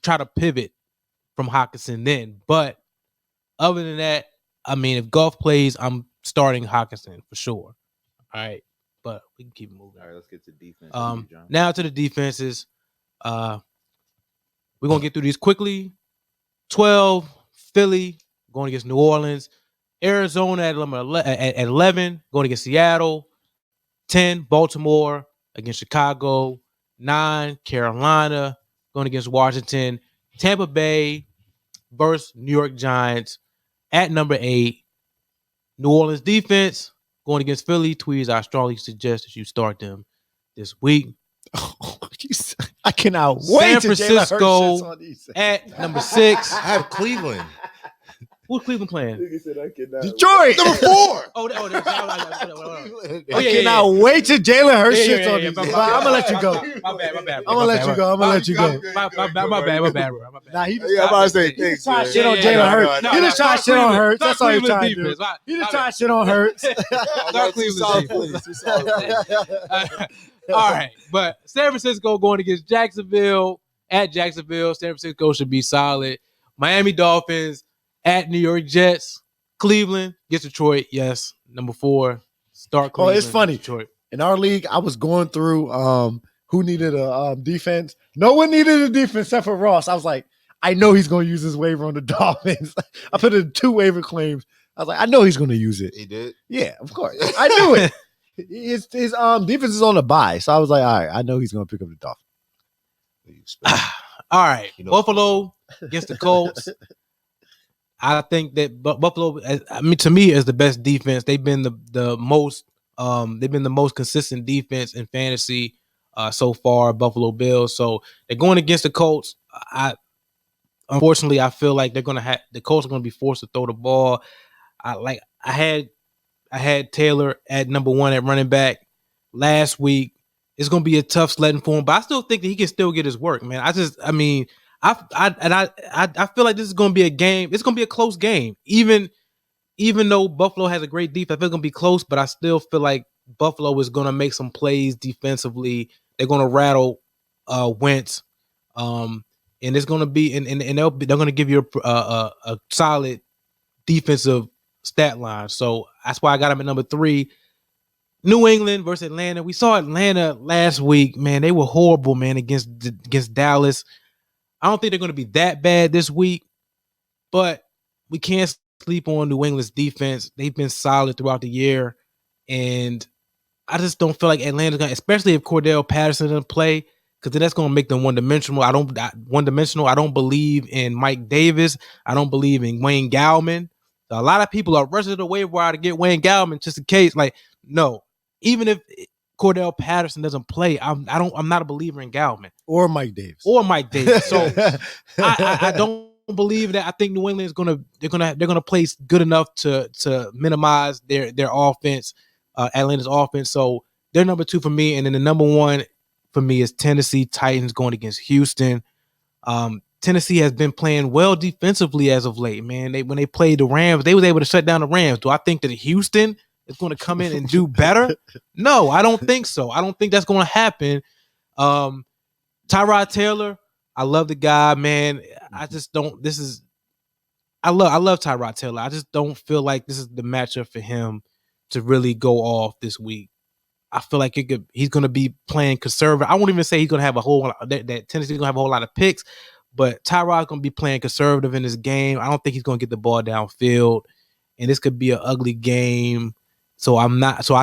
try to pivot from Hawkinson then, but other than that, I mean, if Goff plays, I'm starting Hawkinson for sure. All right, but we can keep moving. All right, let's get to defense. Now to the defenses. We're gonna get through these quickly. 12, Philly going against New Orleans. Arizona at 11 going against Seattle. 10, Baltimore against Chicago. 9, Carolina going against Washington. Tampa Bay versus New York Giants at number 8. New Orleans defense going against Philly. Tweez, I strongly suggest that you start them this week. I cannot San wait. Francisco at number 6. I have Cleveland. Who's Cleveland playing? Detroit. Number 4. I cannot wait till Jalen Hurts shits on these. I'm gonna let you go. My bad. I'm gonna let you go. My bad, bro. Nah, he just I'm about to say he just thanks. tried shit on Jalen Hurts. He just tried shit on Hurts. That's all he tried to do. He just tried shit on Hurts. Start Cleveland. All right, but San Francisco going against Jacksonville at Jacksonville. San Francisco should be solid. Miami Dolphins at New York Jets. Cleveland gets Detroit. Yes, number 4. Start Cleveland. Oh, it's funny. Detroit. In our league, I was going through who needed a defense. No one needed a defense except for Ross. I was like, I know he's going to use his waiver on the Dolphins. I put in 2 waiver claims. I was like, I know he's going to use it. He did? Yeah, of course. I knew it. His defense is on the bye. So I was like, all right, I know he's going to pick up the Dolphins. All right, Buffalo against the Colts. I think that Buffalo, I mean, to me, is the best defense. They've been the most consistent defense in fantasy so far. Buffalo Bills. So they're going against the Colts. Unfortunately, I feel like the Colts are going to be forced to throw the ball. I had Taylor at number 1 at running back last week. It's going to be a tough sledding for him, but I still think that he can still get his work, man. I feel like this is going to be a game. It's going to be a close game. Even though Buffalo has a great defense, I feel it's going to be close, but I still feel like Buffalo is going to make some plays defensively. They're going to rattle Wentz. And it's going to be and they're going to give you a solid defensive stat line. So that's why I got him at number 3. New England versus Atlanta. We saw Atlanta last week, man. They were horrible, man, against Dallas. I don't think they're going to be that bad this week, but we can't sleep on New England's defense. They've been solid throughout the year, and I just don't feel like Atlanta's going to, especially if Cordell Patterson doesn't play, because then that's going to make them one-dimensional. I don't believe in Mike Davis. I don't believe in Wayne Gallman. So a lot of people are rushing to the waiver wire to get Wayne Gallman just in case. Like, no. Even if Cordell Patterson doesn't play, I'm not a believer in Gallman or Mike Davis. So I don't believe that. I think New England is gonna play good enough to minimize their offense, Atlanta's offense. So they're number 2 for me, and then the number 1 for me is Tennessee Titans going against Houston. Tennessee has been playing well defensively as of late, man. When they played the Rams, they was able to shut down the Rams. Do I think that Houston is going to come in and do better? No, I don't think so. I don't think that's going to happen. Tyrod Taylor, I love the guy, man. I just don't. I love Tyrod Taylor. I just don't feel like this is the matchup for him to really go off this week. I feel like he's going to be playing conservative. I won't even say he's going to have a whole lot that Tennessee's going to have a whole lot of picks, but Tyrod's going to be playing conservative in this game. I don't think he's going to get the ball downfield, and this could be an ugly game. So I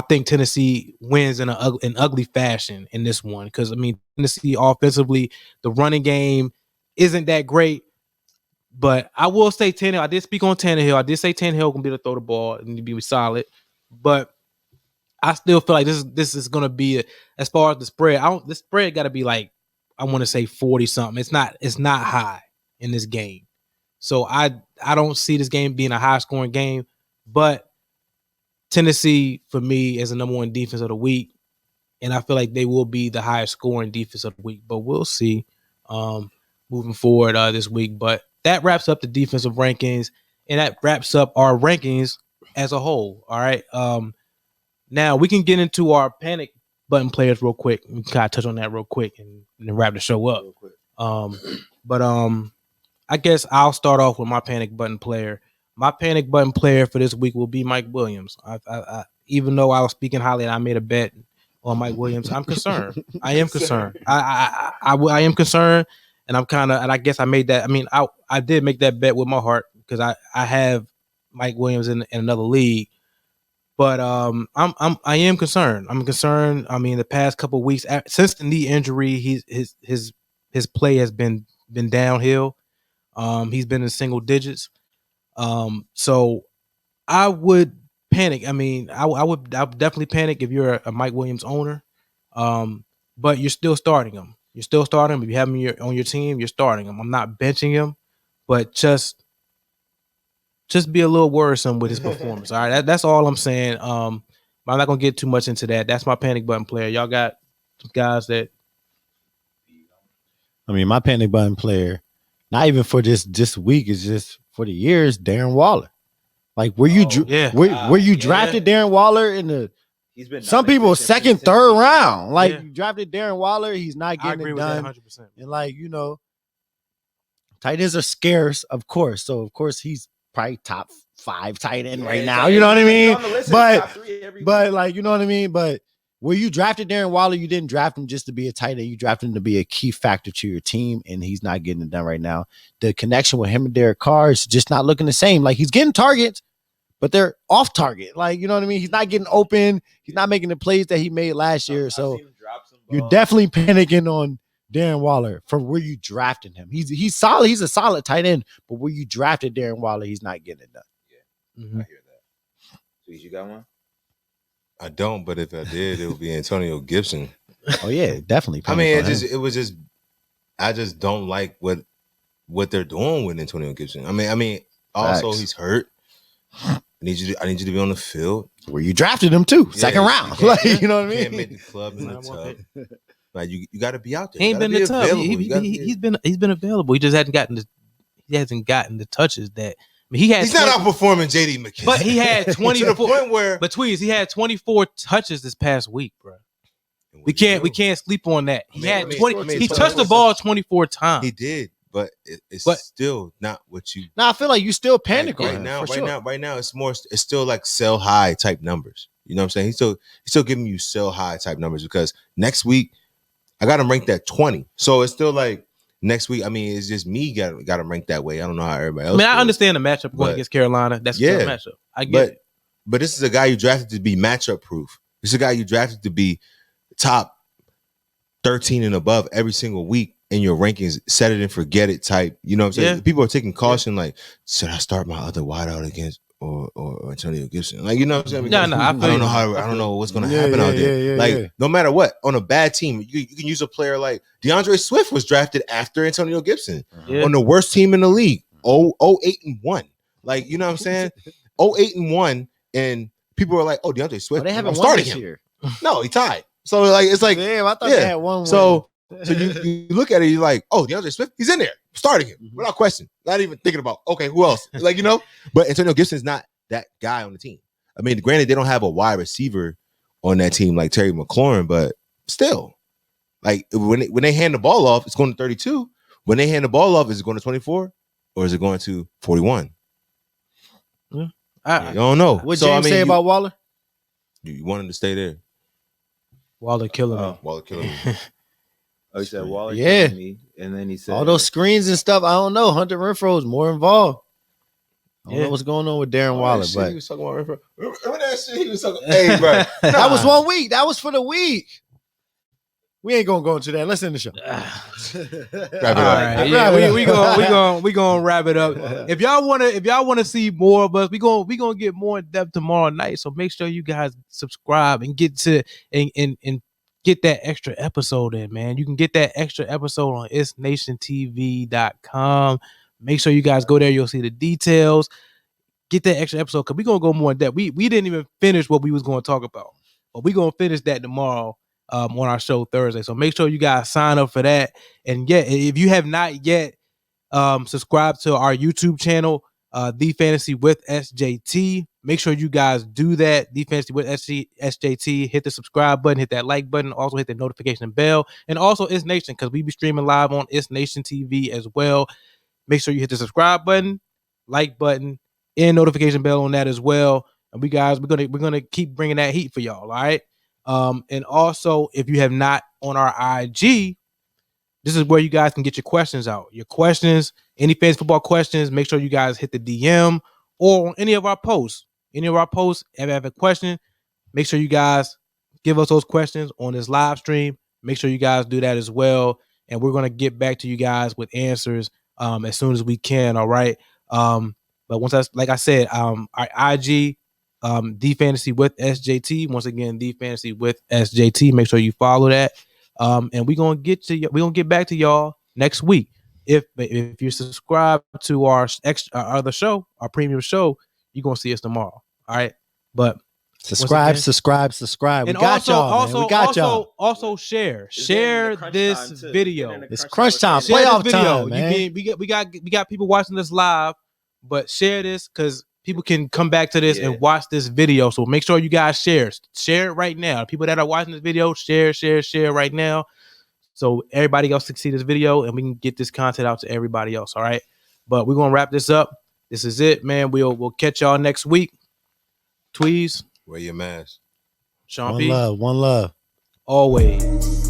think Tennessee wins in an ugly fashion in this one, because I mean, Tennessee offensively, the running game isn't that great. But I will say Tannehill. I did speak on Tannehill. I did say Tannehill can be able to throw the ball and be solid. But I still feel like this is going to be, as far as the spread, the spread got to be like, I want to say 40 something. It's not high in this game. So I don't see this game being a high scoring game, but Tennessee, for me, is the number one defense of the week. And I feel like they will be the highest scoring defense of the week. But we'll see moving forward this week. But that wraps up the defensive rankings. And that wraps up our rankings as a whole. All right. Now we can get into our panic button players real quick. We can kind of touch on that real quick and then wrap the show up. But I guess I'll start off with my panic button player. My panic button player for this week will be Mike Williams. I even though I was speaking highly and I made a bet on Mike Williams, I'm concerned. I am concerned. I am concerned, and I'm kind of, and I guess I made that. I mean, I did make that bet with my heart because I have Mike Williams in another league. But I am concerned. I'm concerned. I mean, the past couple of weeks since the knee injury, his play has been downhill. He's been in single digits. So I would panic. I mean, I would definitely panic if you're a Mike Williams owner. But you're still starting him. You're still starting him. If you have him on your team, you're starting him. I'm not benching him, but just be a little worrisome with his performance. All right, that's all I'm saying. But I'm not gonna get too much into that. That's my panic button player. Y'all got some guys that. I mean, my panic button player, not even for this week, is just for the years. Darren Waller, like were you drafted Darren Waller in the? He's been some people second, third round. Like you drafted Darren Waller, he's not getting I agree it with done. that 100%. And like tight ends are scarce, of course. So of course he's probably top 5 tight end right now. You know what I mean? But like, you know what I mean? But where you drafted Darren Waller, you didn't draft him just to be a tight end. You drafted him to be a key factor to your team, and he's not getting it done right now. The connection with him and Derek Carr is just not looking the same. Like he's getting targets, but they're off target. Like, you know what I mean? He's not getting open. He's not making the plays that he made last year. So you're definitely panicking on Darren Waller for where you drafted him. He's solid. He's a solid tight end, but where you drafted Darren Waller, he's not getting it done. Yeah, I hear that. Please, you got one? I don't, but if I did, it would be Antonio Gibson. Oh yeah, definitely. I mean, I just don't like what they're doing with Antonio Gibson. I mean, also he's hurt. I need you to be on the field. Where you drafted him too, second round. Like, you know what I mean? Can't make the club in the tub. Like you got to be out there. He ain't been in the tub. He's been available. He just hasn't gotten the touches that. I mean, he's not outperforming JD McKissic. But he had 24. To the point where, but Tweez, he had 24 touches this past week, bro. We can't sleep on that. He had 20. He touched the ball 24 times. He did, but it's still not what you. No, I feel like you still panic right now. It's still like sell high type numbers. You know what I'm saying? He's still giving you sell high type numbers because next week I got him ranked at 20. So it's still like. Next week, I mean, it's just me got him ranked that way. I don't know how everybody else. I mean, I understand the matchup going against Carolina. That's a tough matchup. I get it. But this is a guy you drafted to be matchup proof. This is a guy you drafted to be top 13 and above every single week in your rankings. Set it and forget it type. You know what I'm saying? Yeah. People are taking caution. Like, should I start my other wideout against or Antonio Gibson? Like, you know what I'm saying? I don't know what's going to happen out there. No matter what, on a bad team, you can use a player like Deandre Swift was drafted after Antonio Gibson on the worst team in the league. 8-1. Like, you know what I'm saying? 8-1, and people are like, "Oh, DeAndre Swift, they haven't starting this him." Year. No, he tied. So like, it's like, damn, I thought they had one. So you look at it, you're like, "Oh, DeAndre Swift, he's in there, starting him without question, not even thinking about, okay, who else?" Like, you know, but Antonio Gibson's not that guy on the team. I mean, granted, they don't have a wide receiver on that team like Terry McLaurin, but still, like when they hand the ball off, it's going to 32. When they hand the ball off, is it going to 24 or is it going to 41? Yeah. I don't know. What James say about Waller? You want him to stay there. Waller killing me. Waller killing me. Oh, he said Waller killing me. And then he said all those screens and stuff. I don't know. Hunter Renfro is more involved. I don't know what's going on with Darren Waller, but he was talking about Renfro. Remember that shit he was talking. Hey, bro, that was 1 week. That was for the week. We ain't gonna go into that. Let's end the show. Wrap it up. We gonna wrap it up. If y'all wanna see more of us, we gonna get more in depth tomorrow night. So make sure you guys subscribe and get to and get that extra episode in, man. You can get that extra episode on ItsNationTV.com. Make sure you guys go there. You'll see the details. get that extra episode because we're gonna go more in depth. We didn't even finish what we was going to talk about, but we're gonna finish that tomorrow on our show Thursday. So make sure you guys sign up for that. And yeah, if you have not yet subscribed to our YouTube channel, The Fantasy with SJT, make sure you guys do that. The Fantasy with SJT. Hit the subscribe button, hit that like button, also hit the notification bell, and also ItsNation because we be streaming live on ItsNation TV as well. Make sure you hit the subscribe button, like button, and notification bell on that as well. And we're gonna keep bringing that heat for y'all. All right. And also, if you have not on our IG, this is where you guys can get your questions out. Your questions, any fantasy football questions, make sure you guys hit the DM or on any of our posts. Any of our posts, if you have a question, make sure you guys give us those questions on this live stream. Make sure you guys do that as well. And we're going to get back to you guys with answers as soon as we can. All right. But once like I said, our IG, The Fantasy with SJT. Once again, The Fantasy with SJT. Make sure you follow that. And we're gonna get back to y'all next week. If you subscribe to our other show, our premium show, you're gonna see us tomorrow. All right. But subscribe. And We got y'all, man. We got y'all. Also share this video. It's crunch time. Share Playoff this video. time, man. We got people watching this live, but share this because people can come back to this and watch this video. So make sure you guys share it right now. People that are watching this video, share right now. So everybody else can see this video and we can get this content out to everybody else. All right. But we're gonna wrap this up. This is it, man. We'll catch y'all next week. Tweez. Wear your mask. Sean One P. love. Always.